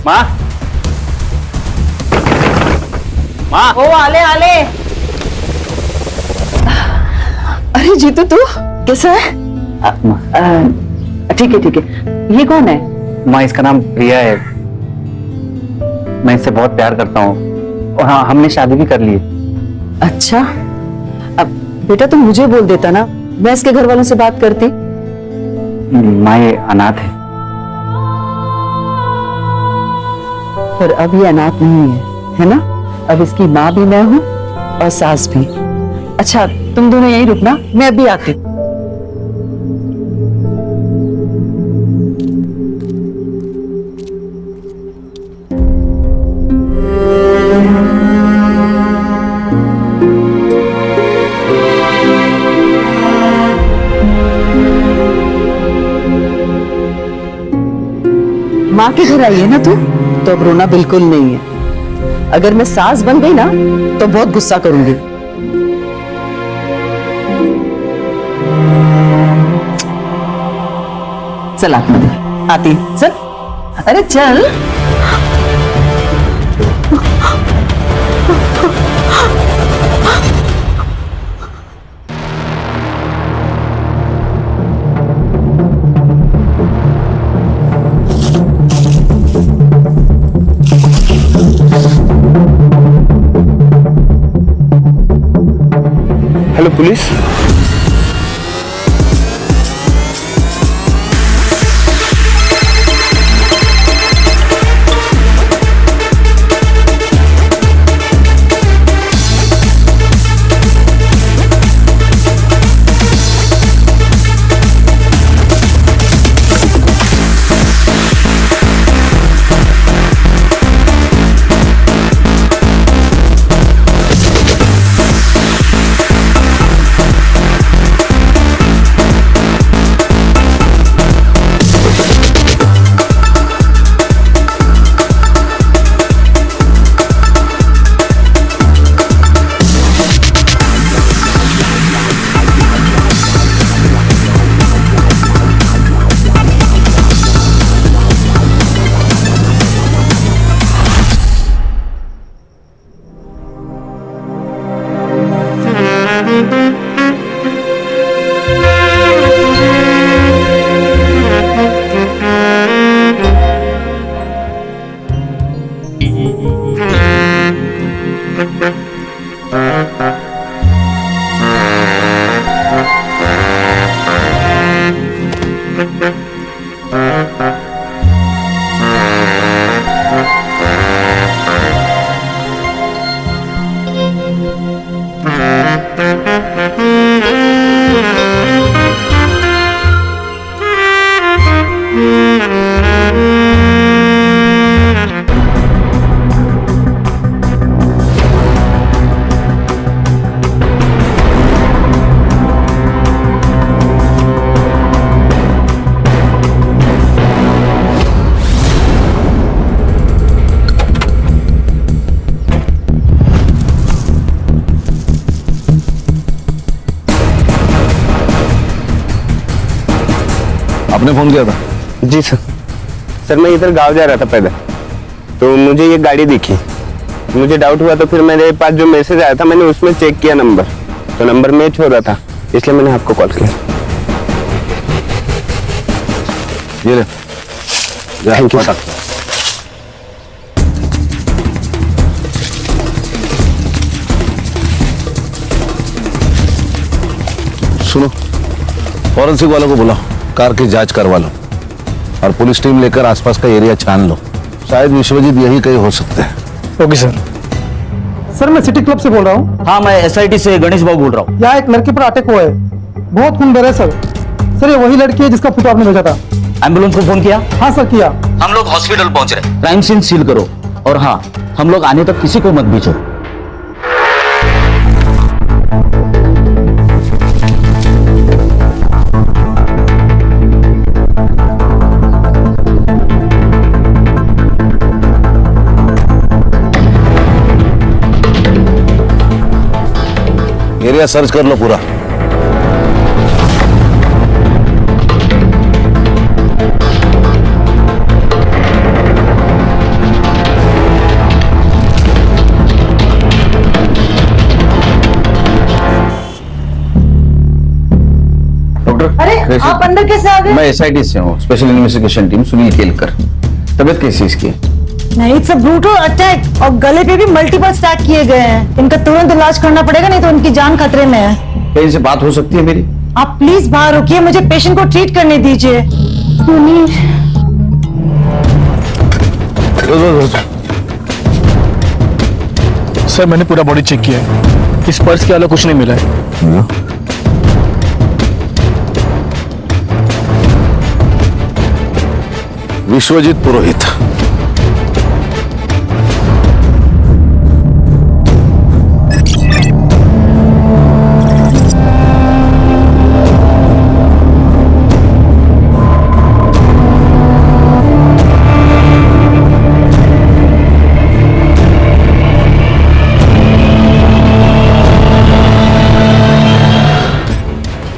माँ, माँ।
ओ आले आले। अरे जीतू, तू कैसा है? ठीक है ठीक है। ये कौन है?
माँ, इसका नाम प्रिया है। मैं इससे बहुत प्यार करता हूँ, और हाँ, हमने शादी भी कर ली है।
अच्छा, अब बेटा तुम मुझे बोल देता ना, मैं इसके घर वालों से बात करती।
माँ, ये अनाथ है।
पर अब ये अनाथ नहीं है ना? अब इसकी माँ भी मैं हूँ और सास भी। अच्छा तुम दोनों यहीं रुकना, मैं अभी आती हूँ। माँ के घर आई है ना तू, तो अब रोना बिल्कुल नहीं है। अगर मैं सास बन गई ना तो बहुत गुस्सा करूंगी। चल आती चल, अरे चल।
Hello police.
आपने फोन किया था?
जी सर। सर मैं इधर गांव जा रहा था पैदल, तो मुझे ये गाड़ी दिखी, मुझे डाउट हुआ, तो फिर मेरे पास जो मैसेज आया था मैंने उसमें चेक किया नंबर, तो नंबर मैच हो रहा था, इसलिए मैंने आपको कॉल किया।
ये ले।
Thank you.
सुनो, फॉरेंसिक वालों को बुलाओ, कार की जांच करवा लो और पुलिस टीम लेकर आसपास का एरिया छान लो। शायद विश्वजीत यही कहीं हो सकते हैं।
Okay sir. सर मैं सिटी क्लब से बोल रहा हूँ।
हाँ, मैं SIT से गणेश बाबू बोल रहा हूँ।
यहाँ एक लड़के पर अटैक हुआ है, बहुत खून बह रहा है सर। सर ये वही लड़की है जिसका फोटो आपने भेजा था।
एम्बुलेंस को फोन किया?
हाँ सर किया।
हम लोग हॉस्पिटल पहुंच रहे। क्राइम सीन सील करो और हाँ, हम लोग आने तक किसी को मत भेजो।
एरिया सर्च कर लो पूरा।
अरे आप अंदर कैसे आ गए?
मैं SIT से हूँ, special investigation team, Sunil Kelkar. तबीयत कैसी है इसकी?
नहीं, इट्स अ ब्रूटल अटैक और गले पे भी मल्टीपल स्टैक किए गए हैं। इनका तुरंत इलाज करना पड़ेगा, नहीं तो उनकी जान खतरे में है।
क्या इनसे बात हो सकती है मेरी?
आप प्लीज बाहर रुकिए, मुझे पेशेंट को ट्रीट करने दीजिए।
सर मैंने पूरा बॉडी चेक किया है, इस पर्स के अलावा कुछ नहीं मिला है।
विश्वजीत पुरोहित।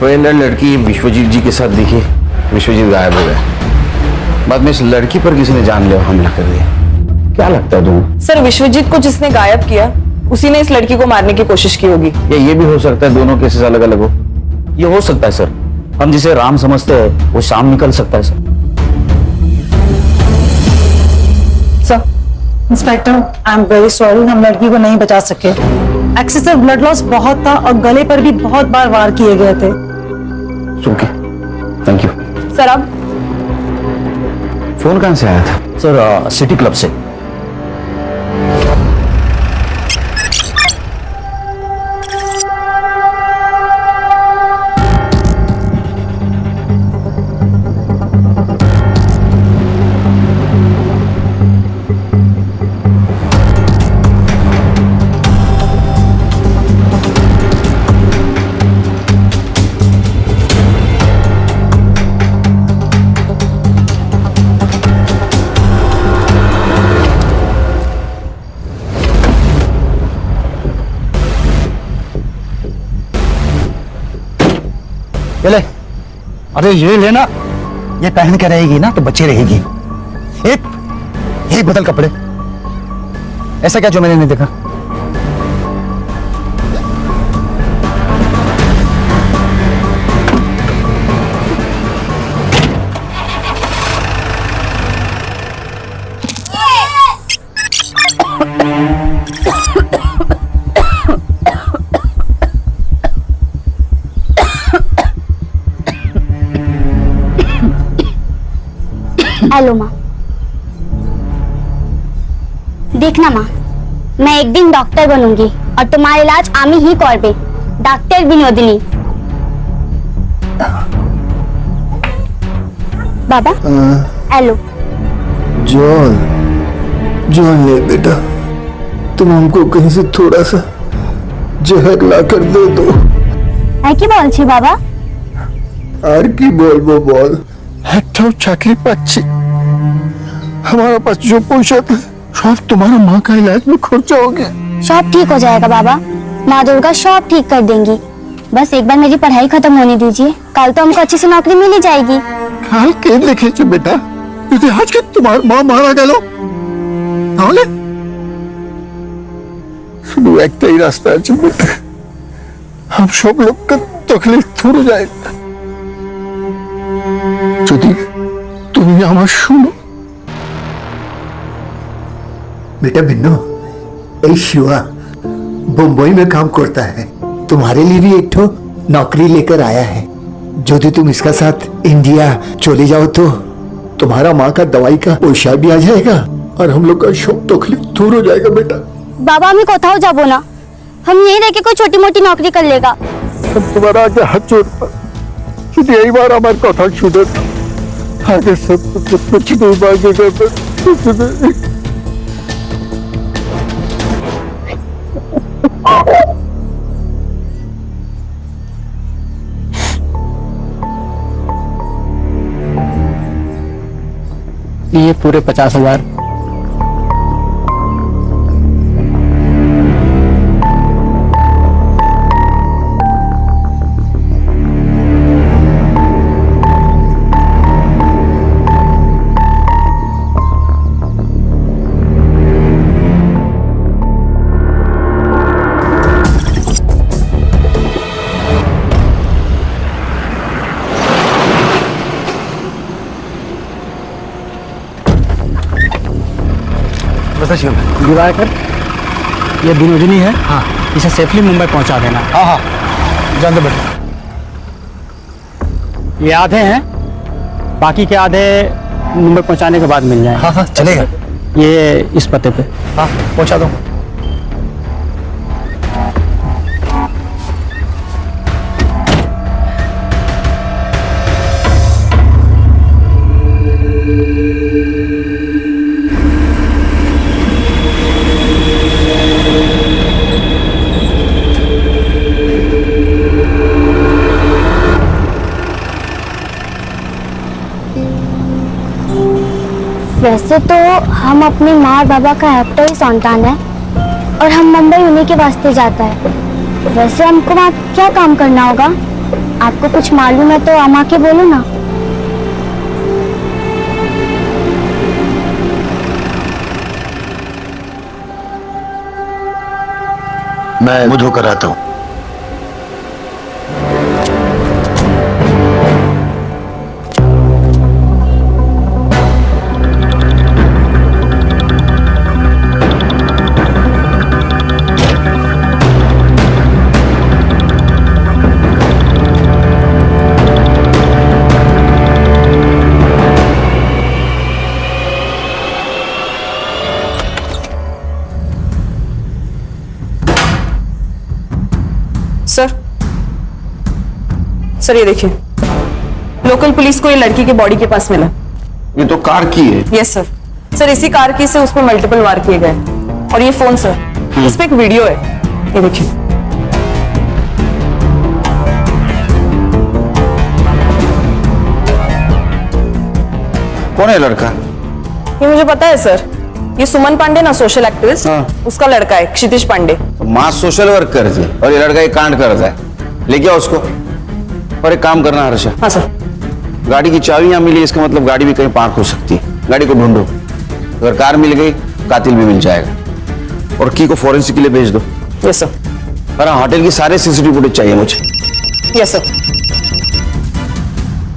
वो अंदर लड़की विश्वजीत जी के साथ दिखी, विश्वजीत गायब हो गए। बाद में इस लड़की पर किसी ने जानलेवा हमला कर दिया। क्या लगता है तुम्हें?
सर विश्वजीत को जिसने गायब किया उसी ने इस लड़की को मारने की कोशिश की होगी।
या ये भी हो सकता है दोनों केसेस अलग अलग हो। ये हो सकता है सर, हम जिसे राम समझते हैं वो शाम निकल सकता है sir.
Inspector I am very sorry, हम लड़की को नहीं बचा सके। एक्सेसिव ब्लड लॉस बहुत था और गले पर भी बहुत बार वार किए गए थे।
Okay, thank you.
सर अब
फोन कहां से आया था?
सर सिटी क्लब से।
ले, अरे ये लेना, ये पहन के रहेगी ना तो बच्ची रहेगी। एक बदल कपड़े, ऐसा क्या जो मैंने नहीं देखा?
हेलो माँ, देखना माँ, मैं एक दिन डॉक्टर बनूंगी और तुम्हारा इलाज आमी ही करबे, डॉक्टर विनोदिनी। बाबा हेलो।
जॉन ले बेटा, तुम हमको कहीं से थोड़ा सा जहर ला कर दे दो।
है কি বলছি বাবা?
আর কি বলবো বল, একটাও চাকরি পাচ্ছি, हमारा पास जो पैसा था सब तुम्हारा माँ का इलाज में खर्चा हो गया।
सब ठीक हो जाएगा बाबा, माँ दुर्गा सब ठीक कर देंगी। बस एक बार मेरी पढ़ाई खत्म होने दीजिए, कल तो हमको अच्छी से नौकरी मिल ही जाएगी।
काल के देखे छे बेटा, तुझे आज के तुम्हारा माँ मारा गलो তাহলে শুধু একটাই রাস্তা আছে বেটা, हम सब लोग का तकलीफ दूर हो जाएगा যদি তুমি আমার শুনো। बेटा बिन्नू, ए शिवा बम्बई में काम करता है, तुम्हारे लिए भी एक ठो नौकरी लेकर आया है। यदि तुम इसका साथ इंडिया चले जाओ तो तुम्हारा माँ का दवाई का पैसा भी आ जाएगा और हम लोग का सब तकलीफ दूर हो जाएगा बेटा।
बाबा हमें कोথাও যাবো না, हम यहीं रह के कोई छोटी मोटी नौकरी कर लेगा।
तुम्हारा आगे हाथ जोड़ता, शुद्ध यही बार हमारे कथा शुद्ध आगे सब कुछ नहीं मांगेगा।
ये पूरे 50,000।
दिवाकर, ये विनोदिनी है। हाँ, इसे सेफली मुंबई पहुंचा देना। हाँ हाँ, जान दो बेटा। ये आधे हैं, बाकी के आधे मुंबई पहुंचाने के बाद मिल जाएंगे। हाँ हाँ चलेगा। ये इस पते पे। हाँ पहुंचा दो।
वैसे तो हम अपने माँ और बाबा का एकटा ही संतान है और हम मुंबई उन्हीं के वास्ते जाता है। वैसे हमको वहाँ क्या काम करना होगा? आपको कुछ मालूम है तो अम्मा के बोलो ना।
मैं मुंह धोकर आता हूँ।
सर ये देखिए, लोकल पुलिस को ये लड़की के बॉडी के पास मिला।
ये तो कार की है।
Yes sir. सर इसी कार की से उसमें मल्टीपल वार किए गए और ये फोन सर, इस पे एक वीडियो है, ये देखिए।
कौन है लड़का?
ये मुझे पता है सर, ये सुमन पांडे ना, सोशल एक्टिविस्ट, उसका लड़का है क्षितिज पांडे।
माँ सोशल वर्क करती है और ये लड़का एक कांड करता है। लेके आओ उसको। और एक काम करना हर्षा।
हाँ सर।
गाड़ी की चाबी यहाँ मिली, इसका मतलब गाड़ी भी कहीं पार्क हो सकती है। गाड़ी को ढूंढो, अगर कार मिल गई कातिल भी मिल जाएगा। और की को फॉरेंसिक के लिए भेज दो।
Yes sir.
पर होटल की सारे सीसीटीवी फुटेज चाहिए मुझे।
Yes sir.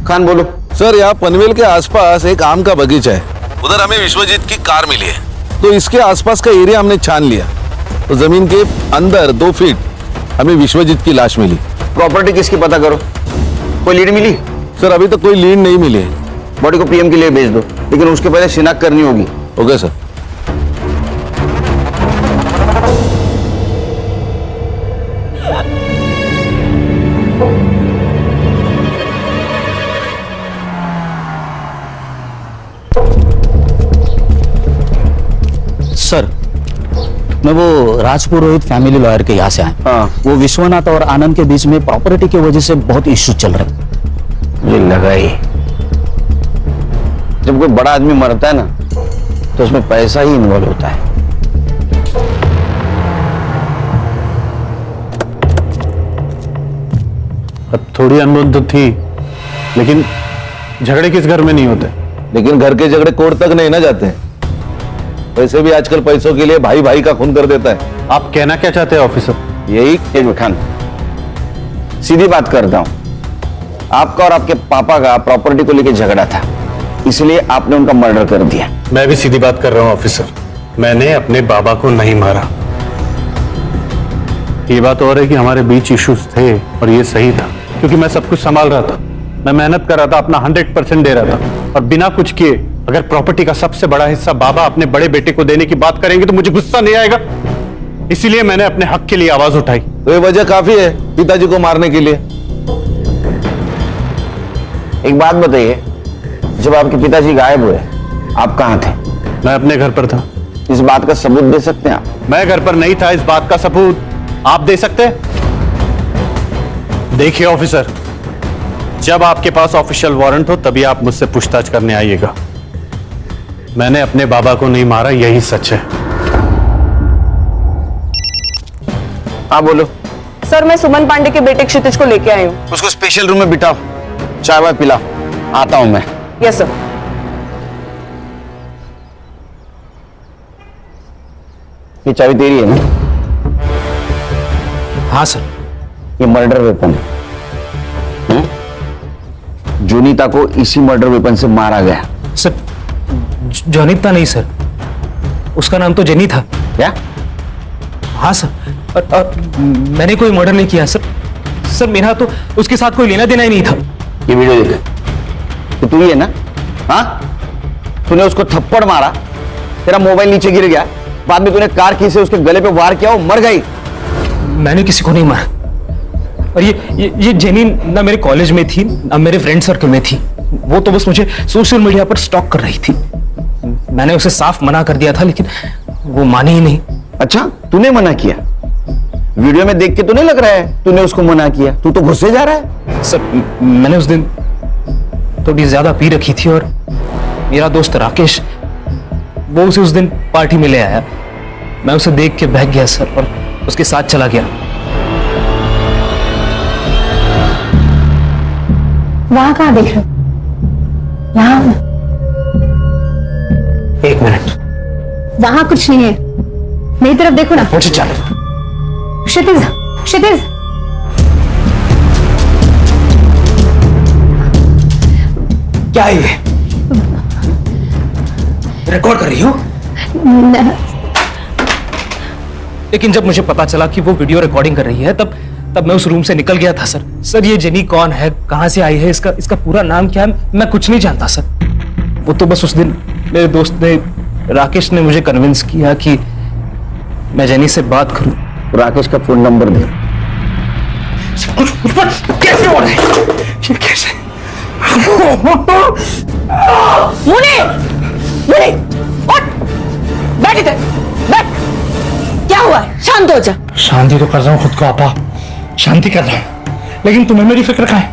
खान बोलो।
सर यहाँ पनवेल के आसपास एक आम का बगीचा है, उधर हमें विश्वजीत की कार मिली है, तो इसके आसपास का एरिया हमने छान लिया, तो जमीन के अंदर 2 फीट हमें विश्वजीत की लाश मिली।
प्रॉपर्टी किसकी पता करो, कोई लीड मिली?
सर अभी तक कोई लीड नहीं मिली है।
बॉडी को पीएम के लिए भेज दो, लेकिन उसके पहले शिनाख्त करनी होगी।
Okay sir.
सर मैं वो राजपुरोहित फैमिली लॉयर के यहाँ से आया।
हाँ।
वो विश्वनाथ और आनंद के बीच में प्रॉपर्टी की वजह से बहुत इश्यू चल रहे हैं।
मुझे लगा ही, जब कोई बड़ा आदमी मरता है ना तो उसमें पैसा ही इन्वॉल्व होता है।
अब थोड़ी अनबन तो थी, लेकिन झगड़े किस घर में नहीं होते।
लेकिन घर के झगड़े कोर्ट तक नहीं ना जाते हैं। वैसे भी आजकल पैसों के लिए भाई भाई का खून कर देता है।
आप कहना क्या चाहते हैं ऑफिसर?
यही एक खान, सीधी बात करता हूं, आपका और आपके पापा का प्रॉपर्टी को लेकर झगड़ा था, इसलिए आपने उनका मर्डर कर दिया।
मैं भी सीधी बात कर रहा हूं ऑफिसर, मैंने अपने बाबा को नहीं मारा। ये बात और है कि हमारे बीच इश्यूज थे और ये सही था, क्योंकि मैं सब कुछ संभाल रहा था, मैं मेहनत कर रहा था, अपना 100% दे रहा था, और बिना कुछ किए अगर प्रॉपर्टी का सबसे बड़ा हिस्सा बाबा अपने बड़े बेटे को देने की बात करेंगे तो मुझे गुस्सा नहीं आएगा। इसीलिए मैंने अपने हक के लिए आवाज उठाई।
तो ये वजह काफी है पिताजी को मारने के लिए।
एक बात बताइए, जब आपके पिताजी गायब हुए आप कहां थे?
मैं अपने घर पर था।
इस बात का सबूत दे सकते हैं आप?
मैं घर पर नहीं था, इस बात का सबूत आप दे सकते हैं? देखिए ऑफिसर, जब आपके पास ऑफिशियल वारंट हो तभी आप मुझसे पूछताछ करने आइएगा। मैंने अपने बाबा को नहीं मारा, यही सच है।
हाँ बोलो।
सर मैं सुमन पांडे के बेटे क्षितिज को लेके आई हूँ।
उसको स्पेशल रूम में बिठाओ, चाय वाय पिलाओ, आता हूं मैं।
Yes sir.
ये चाबी तेरी है ना?
हाँ सर।
ये मर्डर वेपन है। जोनीता को इसी मर्डर वेपन से मारा गया।
सर जोनीता नहीं सर, उसका नाम तो जेनी था।
क्या?
हाँ सर, और मैंने कोई मर्डर नहीं किया सर। सर मेरा तो उसके साथ कोई लेना देना ही नहीं था।
ये वीडियो देख, तो तू ही है ना? हाँ, तूने उसको थप्पड़ मारा, तेरा मोबाइल नीचे गिर गया, बाद में तूने कार की से उसके गले पे वार किया, वो मर गई।
मैंने किसी को नहीं मारा। और ये जेनी ना मेरे कॉलेज में थी ना मेरे फ्रेंड सर्कल में थी, वो तो बस मुझे सोशल मीडिया पर स्टॉक कर रही थी। मैंने उसे साफ मना कर दिया था, लेकिन वो माने ही नहीं।
अच्छा, तूने मना किया? वीडियो में देख के तो नहीं लग रहा है तूने उसको मना किया, तू तो गुस्से जा रहा है।
सर मैंने उस दिन थोड़ी ज्यादा पी रखी थी और मेरा दोस्त राकेश वो उसे उस दिन पार्टी में ले आया। मैं उसे देख के बहक गया सर और उसके साथ चला गया।
वहां कहाँ देख रहे हो? यहाँ।
एक मिनट,
वहां कुछ नहीं है, मेरी तरफ देखो ना।
मुझे चल।
क्षितिज, क्षितिज,
क्या है ये? रिकॉर्ड कर रही हो? लेकिन जब मुझे पता चला कि वो वीडियो रिकॉर्डिंग कर रही है तब मैं उस रूम से निकल गया था सर। सर ये जेनी कौन है, कहां से आई है, इसका पूरा नाम क्या है, मैं कुछ नहीं जानता सर। वो तो बस उस दिन मेरे दोस्त ने, राकेश ने मुझे कन्विंस किया कि मैं जेनी से बात करूं।
राकेश का फोन नंबर दे।
कैसे हो रहा है ये? कैसे?
मुने, मुने, उठ, बैठ इधर, बैठ। क्या हुआ है? शांत हो जा।
शांति तो कर रहा हूँ खुद को आपा, शांति कर रहा हूँ, लेकिन तुम्हें मेरी फिक्र कहाँ है?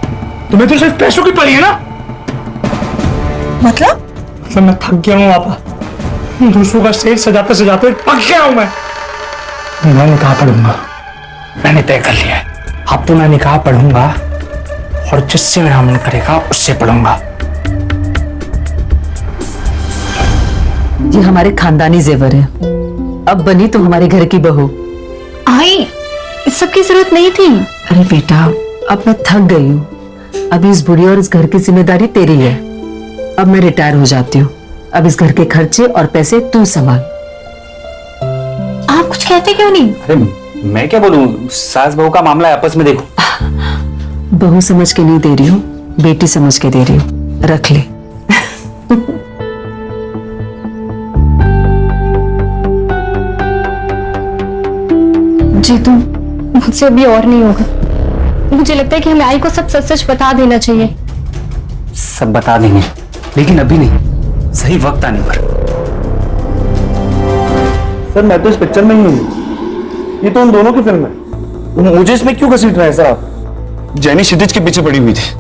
तुम्हें तो सिर्फ पैसों की पड़ी है ना।
मतलब
मैं थक गया हूँ आपा, दूसरों का स्टेज सजाते सजाते पक गया हूँ मैं निकाह पढ़ूंगा। मैंने तय कर लिया है, अब तो मैं निकाह पढ़ूंगा और जिससे मेरा मन करेगा उससे पढ़ूंगा।
ये हमारे खानदानी जेवर है, अब बनी तो हमारे घर की बहू।
आई, इस सब की जरूरत नहीं थी।
अरे बेटा, अब मैं थक गई हूँ, अभी इस बुढ़ी और इस घर की जिम्मेदारी तेरी है। अब मैं रिटायर हो जाती हूँ, अब इस घर के खर्चे और पैसे तू संभाल।
आप कुछ कहते क्यों नहीं?
अरे मैं क्या बोलूं, सास बहू का मामला है, आपस में देखो।
बहू समझ के नहीं दे रही हूँ, बेटी समझ के दे रही हूँ, रख ले।
जीतू, मुझसे अभी और नहीं होगा। मुझे लगता है कि हमें आई को सब सच सच बता देना चाहिए।
सब बता देंगे, लेकिन अभी नहीं, सही वक्त आने पर।
सर मैं तो इस पिक्चर में ही हूँ, ये तो उन दोनों की फिल्म है। मुझे इसमें क्यों घसीट रहे हैं सर आप?
जेनी क्षितिज के पीछे पड़ी हुई थी,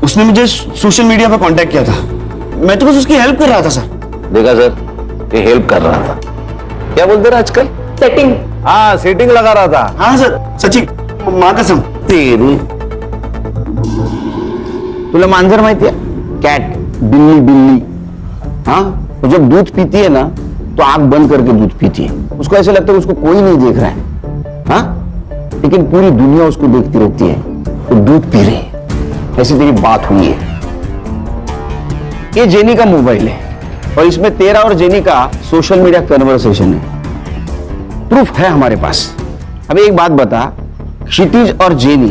उसने मुझे सोशल मीडिया पर कांटेक्ट किया था, मैं तो बस उसकी हेल्प कर रहा था सर। देखा सर, ये हेल्प कर रहा था, क्या बोलते रहे आजकल?
सेटिंग।
हाँ सेटिंग लगा रहा था। हाँ सर, सच्ची माँ कसम। तेरी तुला मांजर माहिती है? कैट, बिल्ली बिल्ली। हाँ, वो जब दूध पीती है ना तो आंख बंद करके दूध पीती है, उसको ऐसे लगता है उसको कोई नहीं देख रहा है। हाँ, लेकिन पूरी दुनिया उसको देखती रहती है, वो दूध पी रही है। ऐसी तेरी बात हुई है। ये जेनी का मोबाइल है और इसमें तेरा और जेनी का सोशल मीडिया कन्वर्सेशन है, प्रूफ है हमारे पास। अब एक बात बता, क्षितिज और जेनी,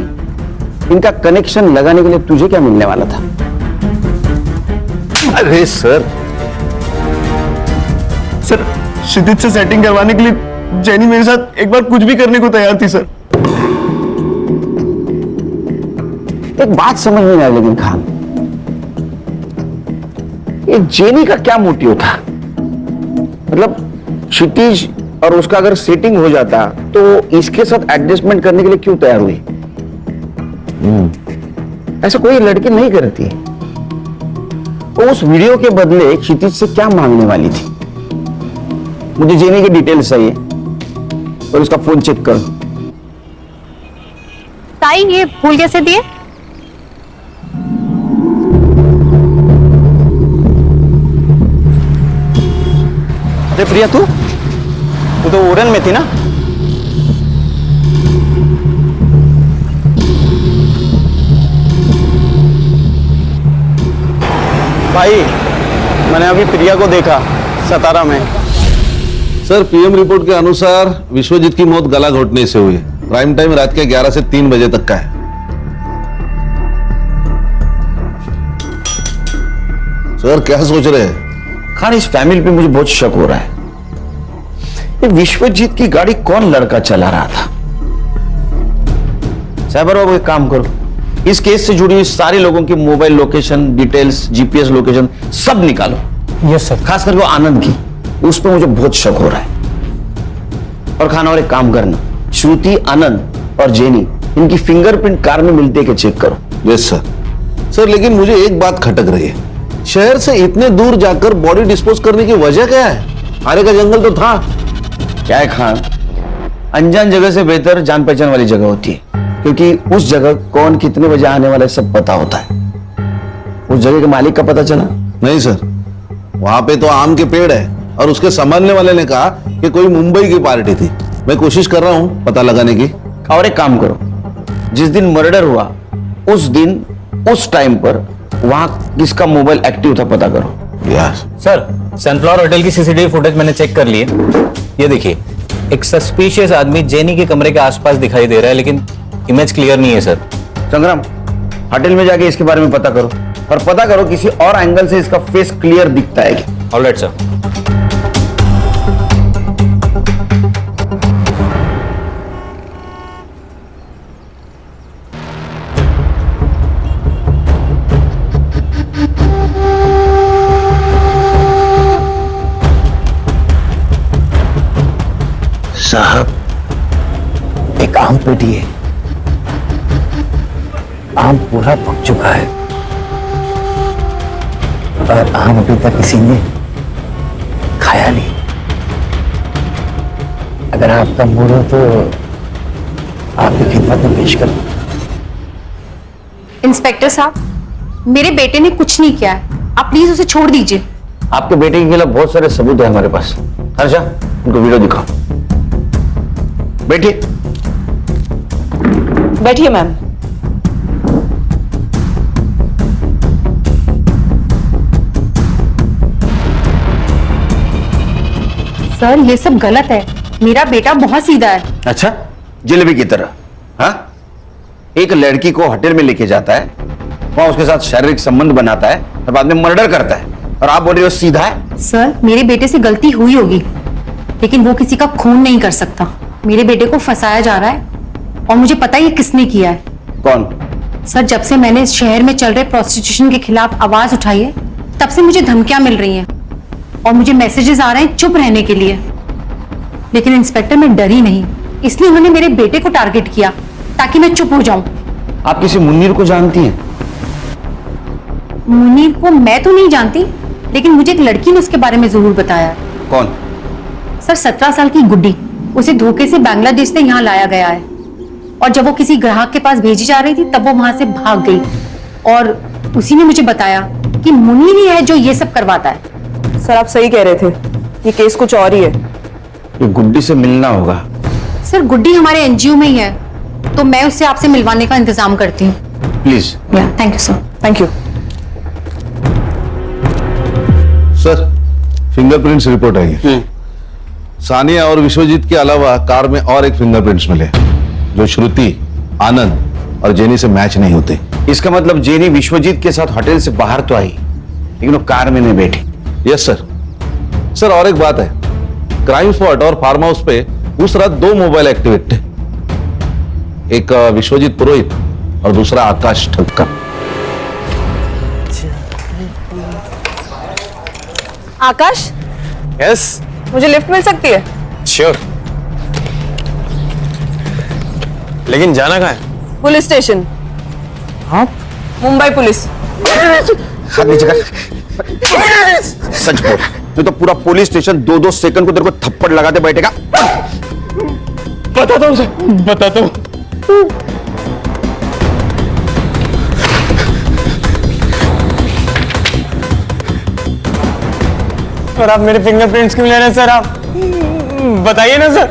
इनका कनेक्शन लगाने के लिए तुझे क्या मिलने वाला था?
अरे सर
क्षितिज से सेटिंग करवाने के लिए जेनी मेरे साथ एक बार कुछ भी करने को तैयार थी सर। एक बात समझ में नहीं आई लेकिन खान, ये जेनी का क्या मोटिव था? मतलब क्षितिज और उसका अगर सेटिंग हो जाता तो इसके साथ एडजस्टमेंट करने के लिए क्यों तैयार हुई? ऐसा कोई लड़की नहीं करती। वो उस वीडियो के बदले क्षितिज से क्या मांगने वाली थी? मुझे जेनी की डिटेल्स चाहिए और उसका फोन चेक कर।
ताई, ये फूल कैसे दिए?
अरे प्रिया, तू तो ओरन में थी ना? भाई, मैंने अभी प्रिया को देखा सतारा में।
सर पीएम रिपोर्ट के अनुसार विश्वजीत की मौत गला घोटने से हुई है। प्राइम टाइम रात के 11 से 3 बजे तक का है। सर क्या सोच रहे हैं?
खान, इस फैमिली पे मुझे बहुत शक हो रहा है। ये विश्वजीत की गाड़ी कौन लड़का चला रहा था? साइबर बाबू, एक काम करो, इस केस से जुड़ी हुई सारे लोगों की mobile location details, GPS location सब निकालो।
Yes sir.
खास करके वो आनंद की, उस पर मुझे बहुत शक हो रहा है। और खाना, और एक काम करना, श्रुति, आनंद और जेनी, इनकी फिंगरप्रिंट कार में मिलते के चेक करो।
Yes sir. सर लेकिन मुझे एक बात खटक रही है, शहर से इतने दूर जाकर बॉडी डिस्पोज करने की वजह क्या है? आरे का जंगल तो था।
क्या है खान, अनजान जगह से बेहतर जान पहचान वाली जगह होती है, क्योंकि उस जगह कौन कितने बजे आने वाला है सब पता होता है। उस जगह के मालिक का पता चला?
नहीं सर, वहां पे तो आम के पेड़ है और उसके संभालने वाले ने कहा कि कोई मुंबई की पार्टी थी। मैं कोशिश कर रहा हूँ पता लगाने की।
और एक काम करो, जिस दिन मर्डर हुआ उस दिन उस टाइम पर वहां किसका मोबाइल एक्टिव था पता करो।
यार
सर, सनफ्लावर होटल की सीसीटीवी फुटेज मैंने चेक कर ली है। ये देखिए, एक सस्पिशियस आदमी जेनी के कमरे के आसपास दिखाई दे रहा है, लेकिन इमेज क्लियर नहीं है सर।
संग्राम, होटल में जाके इसके बारे में पता करो और पता करो किसी और एंगल से इसका फेस क्लियर दिखता है क्या।
Alright sir.
साहब, एक आम पेटी है, आम पूरा पक चुका है और आम अभी तक किसी ने खाया नहीं। अगर आपका मूड हो तो आपकी खिदमत में पेश कर।
इंस्पेक्टर साहब, मेरे बेटे ने कुछ नहीं किया है, आप प्लीज उसे छोड़ दीजिए।
आपके बेटे के खिलाफ बहुत सारे सबूत है हमारे पास। हर्षा, उनको वीडियो दिखाओ। बैठिए।
बैठिए मैम।
सर, ये सब गलत है। मेरा बेटा बहुत सीधा है।
अच्छा, जलेबी की तरह? हाँ, एक लड़की को होटल में लेके जाता है, वहां उसके साथ शारीरिक संबंध बनाता है और बाद में मर्डर करता है, और आप बोल रहे हो सीधा है?
सर, मेरे बेटे से गलती हुई होगी, लेकिन वो किसी का खून नहीं कर सकता। मेरे बेटे को फंसाया जा रहा है और मुझे पता है ये किसने किया है।
कौन?
सर, जब से मैंने इस शहर में चल रहे प्रोस्टिट्यूशन के खिलाफ आवाज उठाई है, तब से मुझे धमकियां मिल रही हैं और मुझे मैसेजेस आ रहे हैं चुप रहने के लिए। लेकिन इंस्पेक्टर, मैं डरी नहीं, इसलिए उन्होंने मेरे बेटे को टारगेट किया ताकि मैं चुप हो जाऊं।
आप किसी मुन्नीर को जानती हैं?
मुनीर को मैं तो नहीं जानती, लेकिन मुझे एक लड़की ने उसके बारे में जरूर बताया।
कौन?
सर, 17 साल की गुड्डी। उसे धोखे से बांग्लादेश से यहाँ लाया गया है और जब वो किसी ग्राहक के पास भेजी जा रही थी तब वो वहां से भाग गई और उसी ने मुझे बताया कि मुनीर ही है जो ये सब करवाता है।
सर, आप सही कह रहे थे, ये केस कुछ और ही है।
ये गुड्डी से मिलना होगा।
सर, गुड्डी हमारे एनजीओ में ही है, तो मैं उससे आपसे मिलवाने का इंतजाम करती हूँ।
Please.
Thank you sir.
Thank you.
Sir, fingerprints report आई है। सानिया और विश्वजीत के अलावा कार में और एक फिंगरप्रिंट्स मिले जो श्रुति, आनंद और जेनी से मैच नहीं होते।
इसका मतलब जेनी विश्वजीत के साथ होटल से बाहर तो आई, लेकिन वो कार में नहीं बैठी।
Yes sir. सर, और एक बात है, क्राइम स्पॉट और फार्म हाउस पे उस रात 2 मोबाइल एक्टिवेट थे, एक विश्वजीत पुरोहित और दूसरा आकाश ठक्कर।
आकाश,
यस,
मुझे लिफ्ट मिल सकती है?
श्योर। लेकिन जाना कहाँ है?
Police station.
हाँ?
मुंबई पुलिस।
हाथ नीचे कर। सच बोल, नहीं तो पूरा पुलिस स्टेशन 2-2 सेकंड को तेरे को थप्पड़ लगाते बैठेगा।
बताता हूँ सर, बताता हूँ। और आप मेरे फिंगरप्रिंट्स क्यों ले रहे हैं सर? आप बताइए ना सर।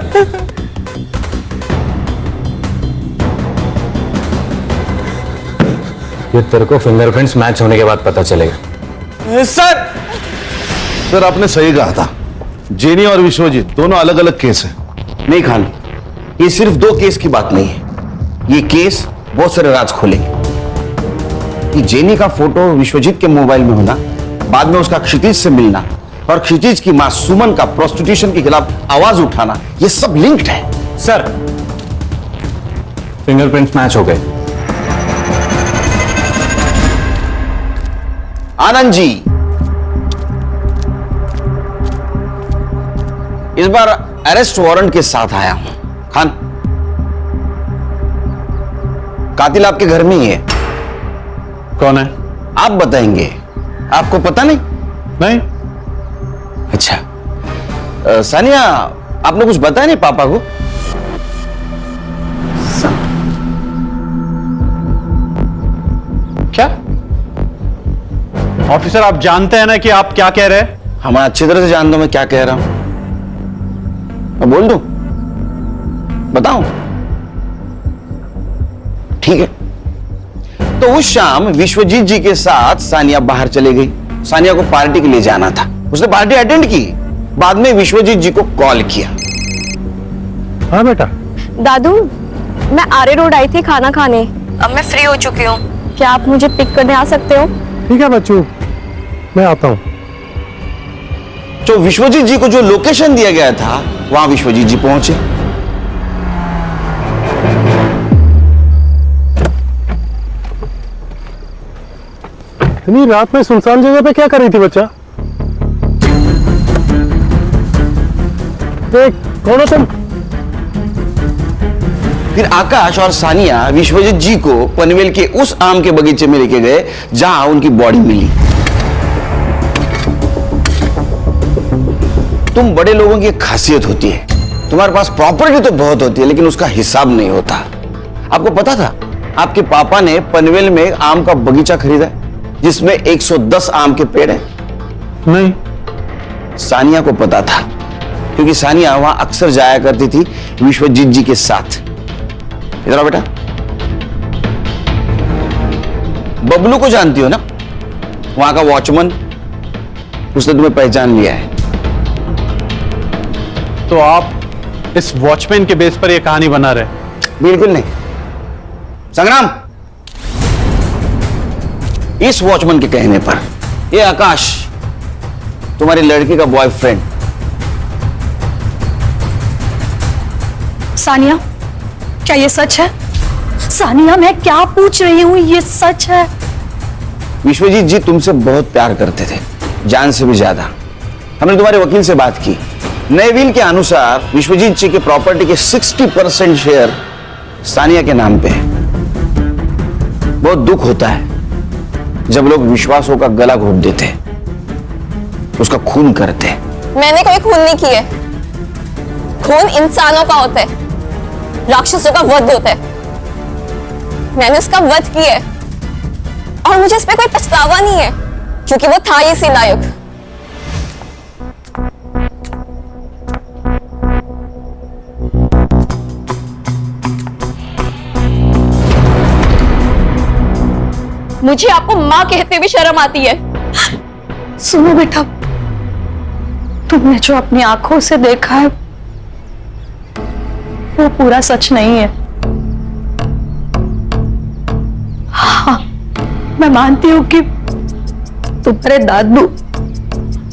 ये तेरे को फिंगरप्रिंट्स मैच होने के बाद पता चलेगा।
सर,
सर, आपने सही कहा था, जेनी और विश्वजीत दोनों अलग अलग केस है।
नहीं खान, ये सिर्फ 2 केस की बात नहीं है, ये केस बहुत सारे राज खोलेंगे। कि जेनी का फोटो विश्वजीत के मोबाइल में होना, बाद में उसका क्षितिज से मिलना और क्षितिज की मां सुमन का प्रोस्टिट्यूशन के खिलाफ आवाज उठाना, ये सब लिंक्ड है।
सर, फिंगरप्रिंट्स मैच हो गए।
आनंद जी, इस बार अरेस्ट वारंट के साथ आया हूं। खान, कातिल आपके घर में ही है।
कौन है?
आप बताएंगे, आपको पता नहीं?
नहीं।
अच्छा, सानिया, आपने कुछ बताया नहीं पापा को?
क्या ऑफिसर, आप जानते हैं ना कि आप क्या कह रहे हैं?
हाँ, मैं अच्छी तरह से जानता हूं मैं क्या कह रहा हूं। मैं बोल दूं? बताऊं? ठीक है। तो उस शाम विश्वजीत जी के साथ सानिया बाहर चली गई। सानिया को पार्टी के लिए जाना था, उसने पार्टी अटेंड की। बाद में विश्वजीत जी को कॉल किया।
हाँ बेटा।
दादू, मैं आर्य रोड आई थी खाना खाने, अब मैं फ्री हो चुकी हूँ, क्या आप मुझे पिक करने आ सकते हो?
ठीक है बच्चों, मैं आता हूँ।
तो विश्वजीत जी को जो लोकेशन दिया गया था वहां विश्वजीत जी पहुंचे।
इतनी रात में सुनसान जगह पे क्या कर रही थी बच्चा? कौन हो तुम?
फिर आकाश और सानिया विश्वजीत जी को पनवेल के उस आम के बगीचे में लेके गए जहां उनकी बॉडी मिली। तुम बड़े लोगों की एक खासियत होती है, तुम्हारे पास प्रॉपर्टी तो बहुत होती है लेकिन उसका हिसाब नहीं होता। आपको पता था आपके पापा ने पनवेल में आम का बगीचा खरीदा जिसमें 110 आम के पेड़ हैं?
नहीं।
सानिया को पता था क्योंकि सानिया वहां अक्सर जाया करती थी विश्वजीत जी के साथ। इधर आओ बेटा। बबलू को जानती हो ना, वहां का वॉचमैन, उसने तुम्हें पहचान लिया है।
तो आप इस वॉचमैन के बेस पर यह कहानी बना रहे?
बिल्कुल नहीं संग्राम, इस वॉचमैन के कहने पर यह आकाश तुम्हारी लड़की का बॉयफ्रेंड।
सानिया, क्या ये सच है? सानिया, मैं क्या पूछ रही हूँ, ये सच है?
विश्वजीत जी तुमसे बहुत प्यार करते थे, जान से भी ज्यादा। हमने तुम्हारे वकील से बात की। नए विल के अनुसार विश्वजीत जी के प्रॉपर्टी के 60% शेयर सानिया के नाम पे है। बहुत दुख होता है जब लोग विश्वासों का गला घोट देते, उसका खून करते।
मैंने कोई खून नहीं किए। खून इंसानों का होता है, राक्षसों का वध होता है। मैंने उसका वध किया है और मुझे इस पे कोई पछतावा नहीं है क्योंकि वो था ही इसी लायक। मुझे आपको मां कहते हुए शर्म आती है। सुनो बेटा, तुमने जो अपनी आंखों से देखा है वो पूरा सच नहीं है। हाँ, मैं मानती हूं कि तुम्हारे दादू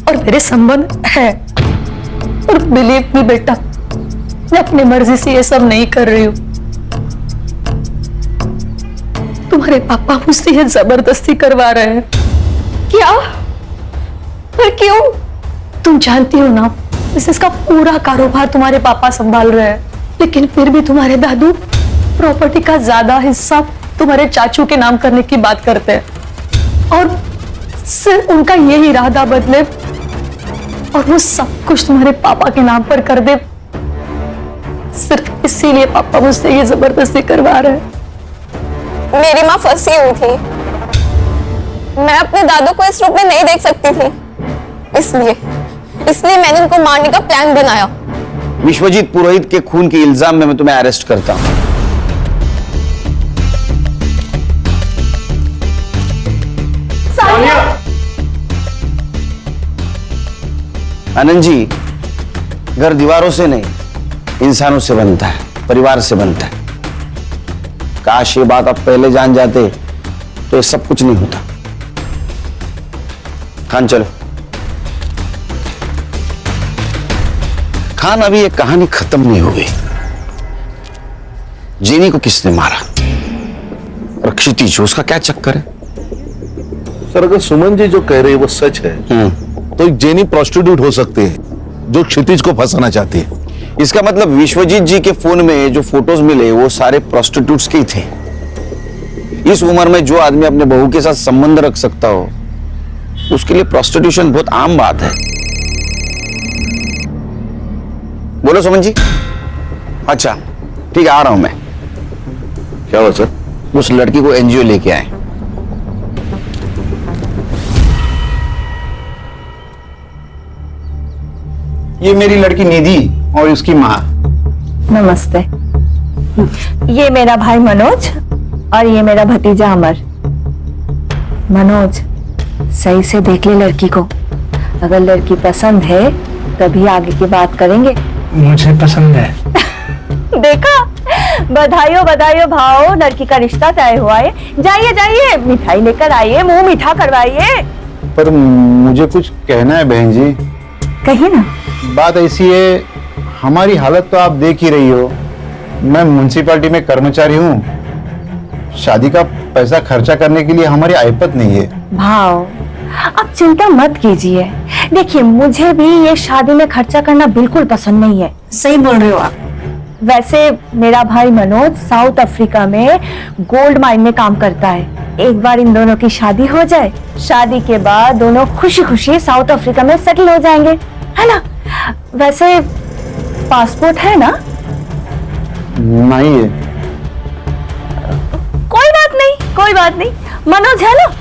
और मेरे संबंध है, और बिलीव मी बेटा, मैं अपनी मर्जी से ये सब नहीं कर रही हूं। तुम्हारे पापा मुझसे ये जबरदस्ती करवा रहे हैं। क्या? पर क्यों? तुम जानती हो ना, इसका पूरा कारोबार तुम्हारे पापा संभाल रहे हैं, लेकिन फिर भी तुम्हारे दादू प्रॉपर्टी का ज्यादा हिस्सा तुम्हारे चाचू के नाम करने की बात करते हैं और सिर्फ उनका यही इरादा बदले और वो सब कुछ तुम्हारे पापा के नाम पर कर दे, सिर्फ इसीलिए पापा मुझसे ये जबरदस्ती करवा रहे हैं। मेरी माँ फंसी हुई थी, मैं अपने दादू को इस रूप में नहीं देख सकती थी, इसलिए मैंने उनको मारने का प्लान बनाया।
विश्वजीत पुरोहित के खून के इल्जाम में मैं तुम्हें अरेस्ट करता हूं।
सानिया!
आनंद जी, घर दीवारों से नहीं इंसानों से बनता है, परिवार से बनता है। काश ये बात आप पहले जान जाते तो ये सब कुछ नहीं होता। खान चलो। खान, अभी ये कहानी खत्म नहीं हुई। जेनी को किसने मारा और क्षितिज, उसका क्या चक्कर है?
सर, अगर सुमन जी जो कह रहे हैं वो सच है तो एक जेनी प्रोस्टिट्यूट हो सकती है जो क्षितिज को फंसाना चाहती है।
इसका मतलब विश्वजीत जी के फोन में जो फोटोज मिले वो सारे प्रोस्टिट्यूट्स के ही थे। इस उम्र में जो आदमी अपने बहू के साथ संबंध रख सकता हो उसके लिए प्रोस्टिट्यूशन बहुत आम बात है। बोलो सुमन जी। अच्छा ठीक है, आ रहा हूं मैं। क्या हुआ सर? उस लड़की को एनजीओ लेके आए।
ये मेरी लड़की निधि और उसकी माँ।
नमस्ते। ये मेरा भाई मनोज और ये मेरा भतीजा अमर। मनोज, सही से देख ले लड़की को। अगर लड़की पसंद है तभी आगे की बात करेंगे।
मुझे पसंद है।
देखा, बधाइयों बधाइयों भाव, लड़की का रिश्ता तय हुआ है। जाइए जाइए, मिठाई लेकर आइए, मुंह मीठा करवाइए।
पर मुझे कुछ कहना है बहन जी।
कहिए ना।
बात ऐसी है, हमारी हालत तो आप देख ही रही हो। मैं म्युनिसिपैलिटी में कर्मचारी हूँ। शादी का पैसा खर्चा करने के लिए हमारी आयपत नहीं है।
भाव, आप चिंता मत कीजिए। देखिए, मुझे भी ये शादी में खर्चा करना बिल्कुल पसंद नहीं है।
सही बोल रहे हो आप।
वैसे मेरा भाई मनोज साउथ अफ्रीका में गोल्ड माइन में काम करता है। एक बार इन दोनों की शादी हो जाए, शादी के बाद दोनों खुशी खुशी साउथ अफ्रीका में सेटल हो जाएंगे, है ना? वैसे पासपोर्ट है ना?
नहीं है।
कोई बात नहीं, कोई बात नहीं। मनोज है ना?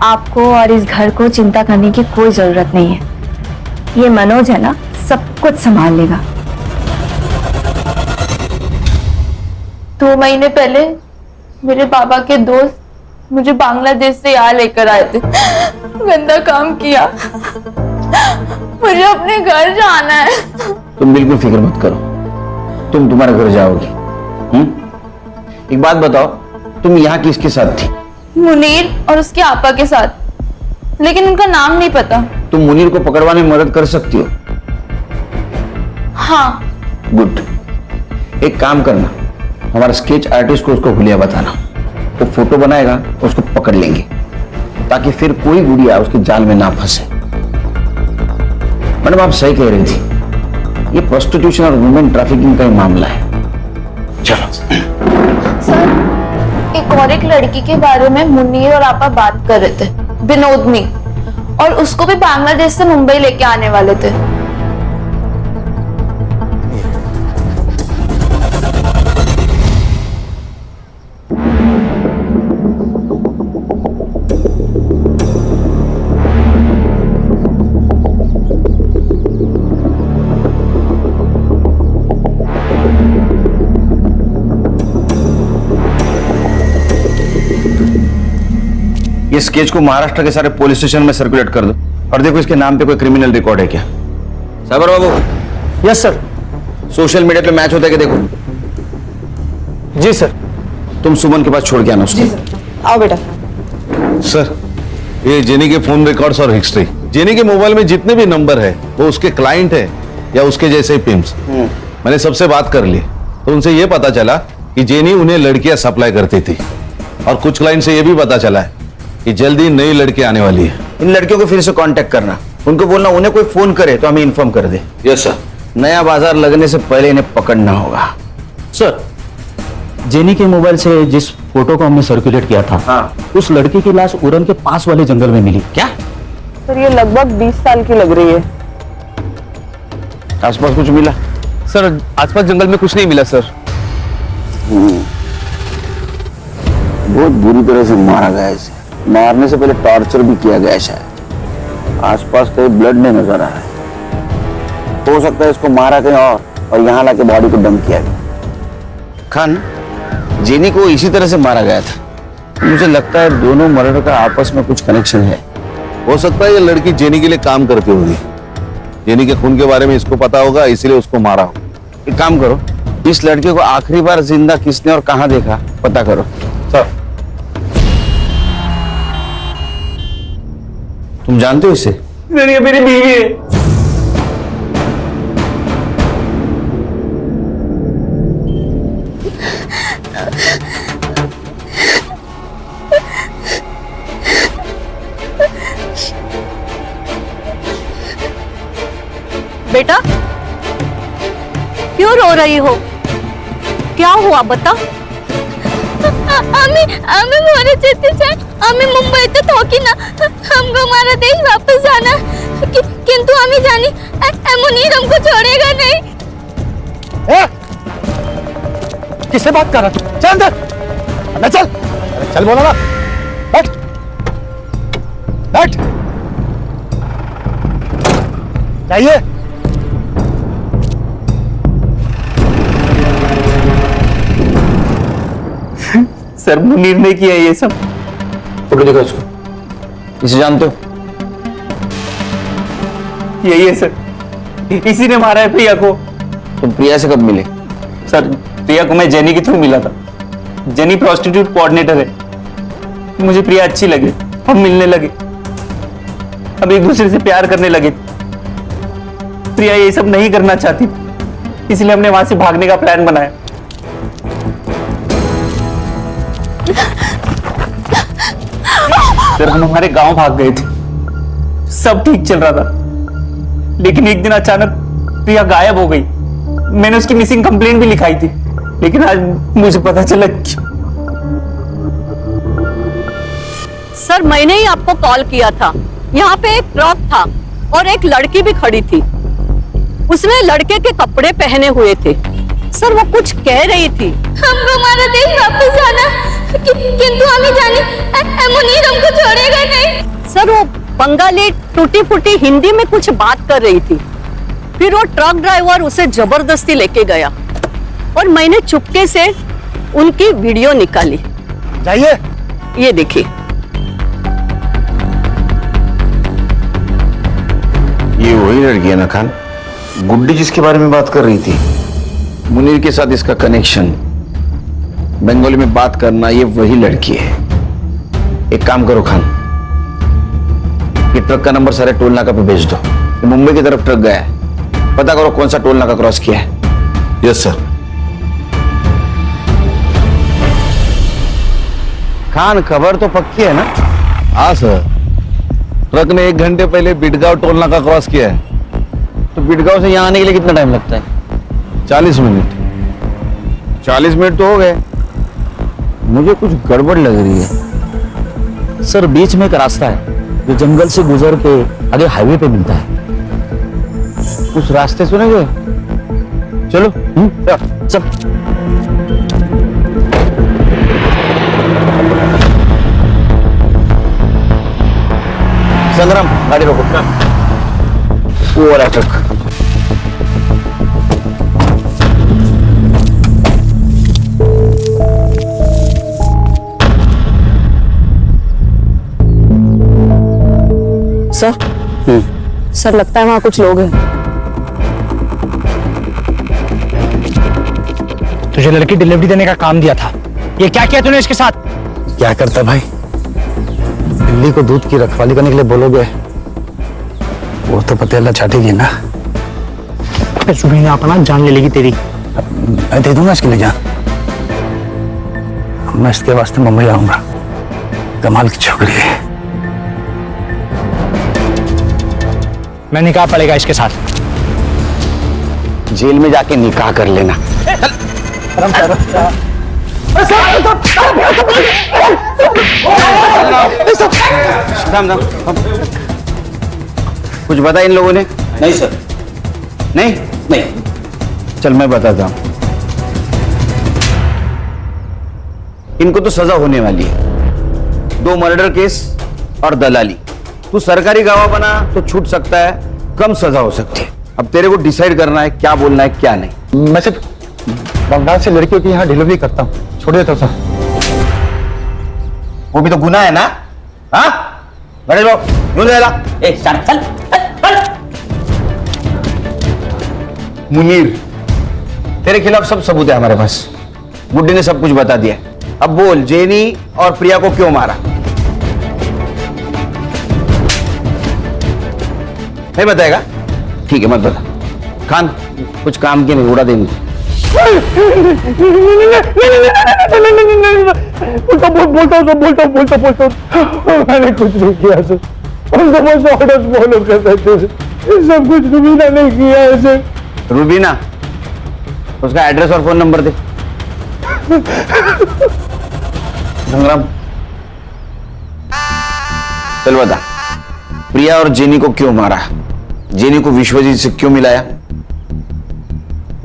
आपको और इस घर को चिंता करने की कोई जरूरत नहीं है। ये मनोज है ना, सब कुछ संभाल लेगा।
2 महीने पहले मेरे पापा के दोस्त मुझे बांग्लादेश से यहाँ लेकर आए थे। गंदा काम किया। मुझे अपने घर जाना है।
तुम बिल्कुल फिक्र मत करो, तुम तुम्हारे घर जाओगी। एक बात बताओ, तुम यहाँ किसके साथ थी?
मुनीर और उसके आपा के साथ, लेकिन उनका नाम नहीं पता।
तुम मुनीर को पकड़वाने में मदद कर सकती हो?
हाँ।
गुड। एक काम करना, हमारा स्केच आर्टिस्ट को उसको हुलिया बताना। वो फोटो बनाएगा, उसको पकड़ लेंगे, ताकि फिर कोई गुड़िया उसके जाल में ना फंसे। मैडम, आप सही कह रही थी, ये प्रोस्टिट्यूशन और वुमेन ट्रैफिकिंग का ही मामला है। चलो।
सर, एक और एक लड़की के बारे में मुनीर और आपा बात कर रहे थे, विनोदनी, और उसको भी बांग्लादेश से मुंबई लेके आने वाले थे।
ये स्केच को महाराष्ट्र के सारे पुलिस स्टेशन में सर्कुलेट कर दो, और देखो इसके नाम पे कोई क्रिमिनल रिकॉर्ड है क्या। साबर बाबू।
Yes sir.
सोशल मीडिया पे मैच होता है कि देखो।
जी सर।
तुम सुमन के पास छोड़ के आना उसको।
आओ बेटा।
सर, ये जेनी के फोन रिकॉर्ड्स और हिस्ट्री, जेनी के मोबाइल में जितने भी नंबर है वो उसके क्लाइंट है या उसके जैसे ही पिम्स। मैंने सबसे बात कर ली, तो उनसे ये पता चला कि जेनी उन्हें लड़कियां सप्लाई करती थी, और कुछ क्लाइंट से ये भी पता चला है कि जल्दी नई लड़की आने वाली है।
इन लड़कियों को फिर से कांटेक्ट करना, उनको बोलना उन्हें कोई फोन करे तो हमें इन्फॉर्म कर दे।
Yes sir.
नया बाजार लगने से पहले इन्हें पकड़ना होगा।
सर, जेनी के मोबाइल से जिस फोटो को हमने सर्कुलेट किया था,
हाँ,
उस लड़की की लाश उरन के पास वाले जंगल में मिली।
क्या?
सर, ये लगभग 20 साल की लग रही है।
आसपास कुछ मिला?
सर, आसपास जंगल में कुछ नहीं मिला सर।
बहुत बुरी तरह से मारा गया इसे। मारने से पहले टॉर्चर भी किया गया शायद। आसपास कहीं ब्लड नहीं नजर आ रहा है। हो सकता है इसको मारा कहीं और यहाँ लाके बॉडी को डंप किया गया। खान, जेनी को इसी तरह से मारा गया था। मुझे लगता है दोनों मर्डर का आपस में कुछ कनेक्शन है।
हो सकता है ये लड़की जेनी के लिए काम करती होगी। जेनी के खून के बारे में इसको पता होगा, इसलिए उसको मारा हो।
एक काम करो, इस लड़के को आखिरी बार जिंदा किसने और कहाँ देखा पता करो।
सर,
तुम जानते हो इसे?
मेरी बीवी है।
बेटा, क्यों रो रही हो? क्या हुआ बता?
আমি মরে যেতে চাই। আমি মুম্বাইতে থাকি না। हमको हमारा देश वापस जाना। किंतु আমি জানি মুনির हमको छोड़ेगा नहीं।
किससे बात कर रहा तू? चल अंदर, अंदर चल। अरे चल बोला ना, बैठ बैठ। चाहिए
सर मुनीर ने किया ये सब।
फोटो देखो इसको, इसे जानते हो?
यही है सर, इसी ने मारा है प्रिया को।
तुम प्रिया से कब मिले?
सर प्रिया को मैं जेनी के थ्रू मिला था। जेनी प्रोस्टिट्यूट कोऑर्डिनेटर है। मुझे प्रिया अच्छी लगी, हम मिलने लगे, अब एक दूसरे से प्यार करने लगे। प्रिया ये सब नहीं करना चाहती, इसलिए हमने वहां से भागने का प्लान बनाया। सर हम हमारे गांव भाग गए थे, सब ठीक चल रहा था, लेकिन एक दिन अचानक प्रिया गायब हो गई। मैंने उसकी मिसिंग कंप्लेंट भी लिखाई थी, लेकिन आज मुझे पता चला
सर मैंने ही आपको कॉल किया था। यहाँ पे एक ट्रक था और एक लड़की भी खड़ी थी, उसने लड़के के कपड़े पहने हुए थे। सर वो कुछ कह रही थी,
हमको हमारा देश वापस जाना, किंतु हमें जाने मुनीर हमको छोड़ेगा नहीं।
सर वो बंगाली टूटी फूटी हिंदी में कुछ बात कर रही थी। फिर वो ट्रक ड्राइवर उसे जबरदस्ती लेके गया और मैंने चुपके से उनकी वीडियो निकाली।
जाइए,
ये देखिए।
ये वही लड़की है ना खान,
गुड्डी जिसके बारे में बात कर रही थी?
मुनीर के साथ इसका कनेक्शन, बंगाली में बात करना, ये वही लड़की है। एक काम करो खान, ये ट्रक का नंबर सारे टोल नाका पे भेज दो। ये मुंबई की तरफ ट्रक गया है, पता करो कौन सा टोल नाका क्रॉस किया है।
Yes sir.
खान खबर तो पक्की है ना?
हाँ सर, ट्रक ने 1 घंटे पहले बिटगांव टोल नाका क्रॉस किया है।
तो बिटगांव से यहाँ आने के लिए कितना टाइम लगता है?
40 मिनट।
40 मिनट तो हो गए। मुझे कुछ गड़बड़ लग रही है।
सर बीच में एक रास्ता है जो जंगल से गुजर के आगे हाईवे पे मिलता है।
उस रास्ते सुनेंगे? चलो
चल।
संग्राम गाड़ी रोको। वो वाला ट्रक।
सर सर लगता है वहां कुछ लोग हैं।
तुझे लड़की डिलीवरी देने का काम दिया था, ये क्या किया तूने इसके साथ?
क्या करता भाई, बिल्ली को दूध की रखवाली करने के लिए बोलोगे, वो तो पतेला चाटेगी ना।
सुबह अपना जान ले लेगी तेरी।
मैं दे दूंगा इसके लिए जान। मैं इसके वास्ते मुंबई आऊंगा। कमाल की छोकरी है।
मैं निकाह पड़ेगा इसके साथ।
जेल में जाके निकाह कर लेना। कुछ बताया इन लोगों ने?
नहीं सर।
नहीं
नहीं।
चल मैं बताता हूं, इनको तो सजा होने वाली है। 2 मर्डर केस और दलाली। तू सरकारी गवाह बना तो छूट सकता है, कम सजा हो सकती है। अब तेरे को डिसाइड करना है क्या बोलना है क्या नहीं।
मैं सिर्फ बंगाल से लड़कियों की यहाँ डिलीवरी करता हूँ, छोड़ देता सर।
वो भी तो गुनाह है ना? हाँ बड़े लोग यूं जाएगा।
चल।
मुनीर, तेरे खिलाफ सब सबूत है हमारे पास। गुड्डी ने सब कुछ बता दिया। अब बोल, जेनी और प्रिया को क्यों मारा? नहीं बताएगा? ठीक है मत बता। खान कुछ काम के नहीं, उड़ा देंगे।
बोलता मैंने कुछ नहीं किया सर, हम तो बस ऑर्डर्स फॉलो कर रहे थे, सब कुछ रुबीना ने किया है सर।
रूबीना, उसका एड्रेस और फोन नंबर दे। संग्राम चल बता, प्रिया और जेनी को क्यों मारा, जेनी को विश्वजीत से क्यों मिलाया?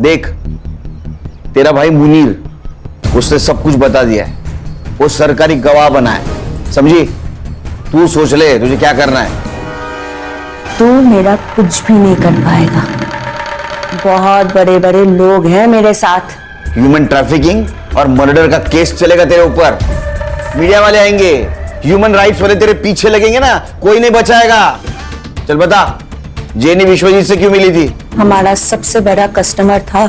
देख, तेरा भाई मुनीर, उसने सब कुछ बता दिया है, वो सरकारी गवाह बना है, समझी? तू सोच ले तुझे क्या करना है।
तू मेरा कुछ भी नहीं कर पाएगा। बहुत बड़े बड़े लोग हैं मेरे साथ।
ह्यूमन ट्रैफिकिंग और मर्डर का केस चलेगा तेरे ऊपर, मीडिया वाले आएंगे, ह्यूमन राइट्स वाले तेरे पीछे लगेंगे ना, कोई नहीं बचाएगा। चल बता, जेनी विश्वजीत से क्यों मिली थी?
हमारा सबसे बड़ा कस्टमर था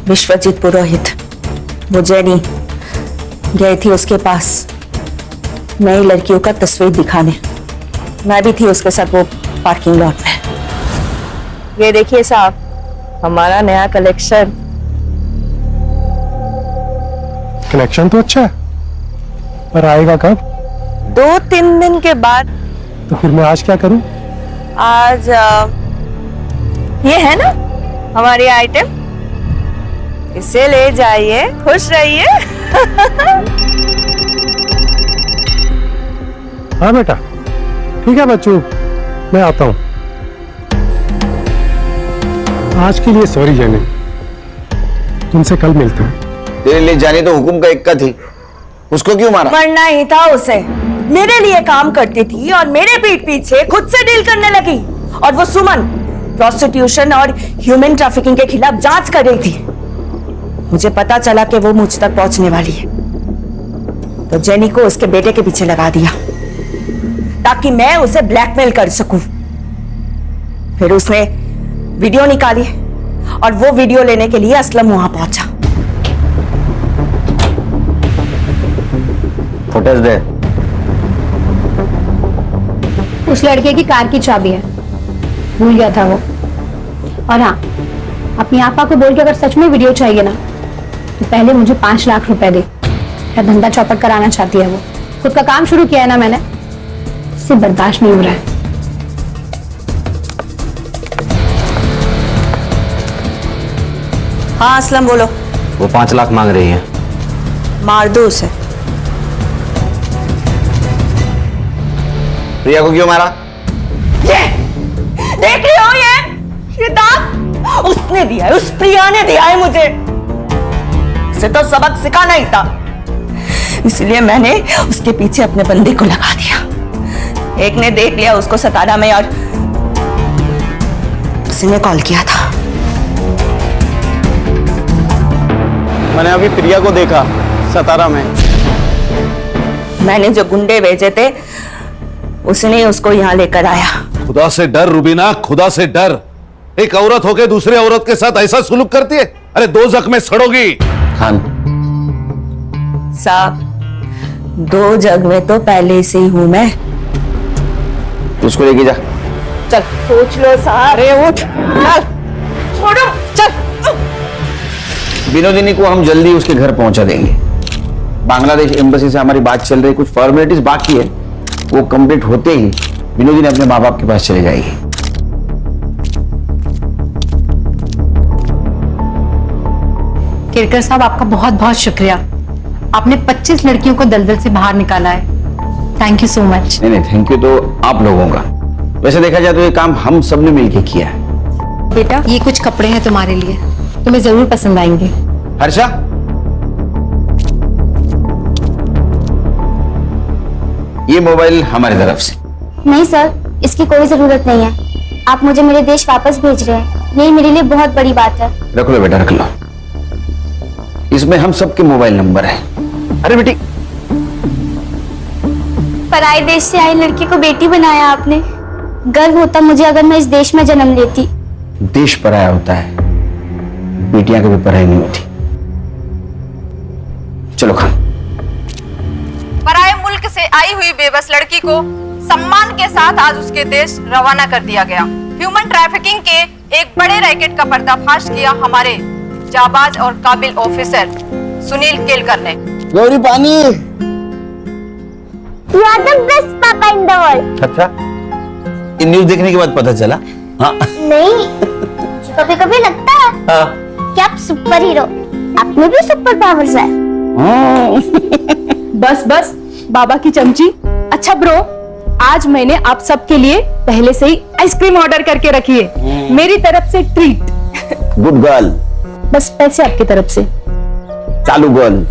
विश्वजीत पुरोहित। वो जेनी गई थी उसके पास नई लड़कियों का तस्वीर दिखाने। मैं भी थी उसके साथ वो पार्किंग लॉट में। ये देखिए साहब, हमारा नया कलेक्शन।
कलेक्शन तो अच्छा है, पर आएगा कब?
2-3 दिन के बाद।
तो फिर मैं आज क्या करूं?
आज ये है ना हमारी आइटम, इसे ले जाइए, खुश रहिए।
हाँ बेटा, ठीक है बच्चों, मैं आता हूं। आज के लिए सॉरी जेनी, तुमसे कल मिलता हूं।
तेरे लिए जाने तो हुकुम का इक्का थी, उसको क्यों मारा?
मरना ही था उसे। मेरे लिए काम करती थी और मेरे पीठ पीछे खुद से डील करने लगी। और वो सुमन प्रोस्टिट्यूशन और ह्यूमन ट्रैफिकिंग के खिलाफ जांच कर रही थी। मुझे पता चला कि वो मुझ तक पहुंचने वाली है, तो जेनी को उसके बेटे के पीछे लगा दिया ताकि मैं उसे ब्लैकमेल कर सकूं। फिर उसने वीडियो निकाली और वो वीडियो लेने के लिए असलम वहां पहुंचा।
फुटेज दे।
उस लड़के की कार की चाबी है, भूल गया था वो। और हाँ, अपनी आपा को बोल के अगर सच में वीडियो चाहिए ना, तो पहले मुझे 5 लाख रुपए दे। क्या धंधा चौपट कराना चाहती है वो। खुद का काम शुरू किया है ना मैंने, इससे बर्दाश्त नहीं हो रहा है।
हाँ असलम बोलो।
वो 5 लाख मांग रही है।
मार दो उसे।
प्रिया को क्यों मारा?
ये देख रही हो, ये दाग उसने दिया है, उस प्रिया ने दिया है मुझे। उसे तो सबक सिखाना ही था, इसलिए मैंने उसके पीछे अपने बंदे को लगा दिया। एक ने देख लिया उसको सतारा में और उसी ने कॉल किया था।
मैंने अभी प्रिया को देखा सतारा में।
मैंने जो गुंडे भेजे थे उसने उसको यहाँ लेकर आया।
खुदा से डर रूबीना, खुदा से डर। एक औरत होकर दूसरी औरत के साथ ऐसा सुलूक करती है? अरे 2 जख्म में सड़ोगी।
खान
साहब, 2 जग में तो पहले से ही हूं मैं।
उसको लेके जा।
चल सोच लो साहब। अरे उठ, चल छोड़ो, चल।
विनोदिनी को हम जल्दी उसके घर पहुंचा देंगे। बांग्लादेश एम्बेसी से हमारी बात चल रही, कुछ फॉर्मेलिटीज बाकी है, वो कंप्लीट होते ही विनोदिनी अपने माँ बाप के पास चले जाएगी।
केरकर साहब, आपका बहुत बहुत शुक्रिया। आपने 25 लड़कियों को दलदल से बाहर निकाला है। Thank you so much.
नहीं, थैंक यू तो आप लोगों का। वैसे देखा जाए तो ये काम हम सब ने मिलकर किया है।
बेटा, ये कुछ कपड़े हैं तुम्हारे लिए, तुम्हें जरूर पसंद आएंगे।
हर्षा, ये मोबाइल हमारी तरफ से।
नहीं सर, इसकी कोई जरूरत नहीं है। आप मुझे मेरे देश वापस भेज रहे हैं, यही मेरे लिए बहुत बड़ी बात है।
रख लो बेटा, रख लो। इसमें हम सबके मोबाइल नंबर है। अरे बेटी,
पराए देश से आई लड़की को बेटी बनाया आपने। गर्व होता मुझे अगर मैं इस देश में जन्म लेती।
देश पराया होता है, बेटियां कभी पराई नहीं होती। चलो खान।
पराए मुल्क से आई हुई बेबस लड़की को सम्मान के साथ आज उसके देश रवाना कर दिया गया। ह्यूमन ट्रैफिकिंग के एक बड़े रैकेट का पर्दाफाश किया हमारे जाबाज और काबिल ऑफिसर सुनील केलकर ने।
गौरी पानी।
You are the best papa in the world.
अच्छा, ये न्यूज़ देखने के बाद पता चला? हाँ।
नहीं, कभी कभी लगता है
हाँ।
कि आप सुपर हीरो, आप में भी सुपर पावर्स है।
बस बस बाबा की चमची। अच्छा ब्रो,
आज मैंने आप सबके लिए पहले से ही आइसक्रीम ऑर्डर करके रखी है, मेरी तरफ से ट्रीट।
Good girl.
बस पैसे आपकी तरफ से।
चालू गर्ल।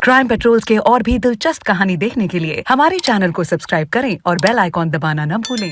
क्राइम पेट्रोल्स के और भी दिलचस्प कहानी देखने के लिए हमारे चैनल को सब्सक्राइब करें और बेल आइकॉन दबाना न भूलें।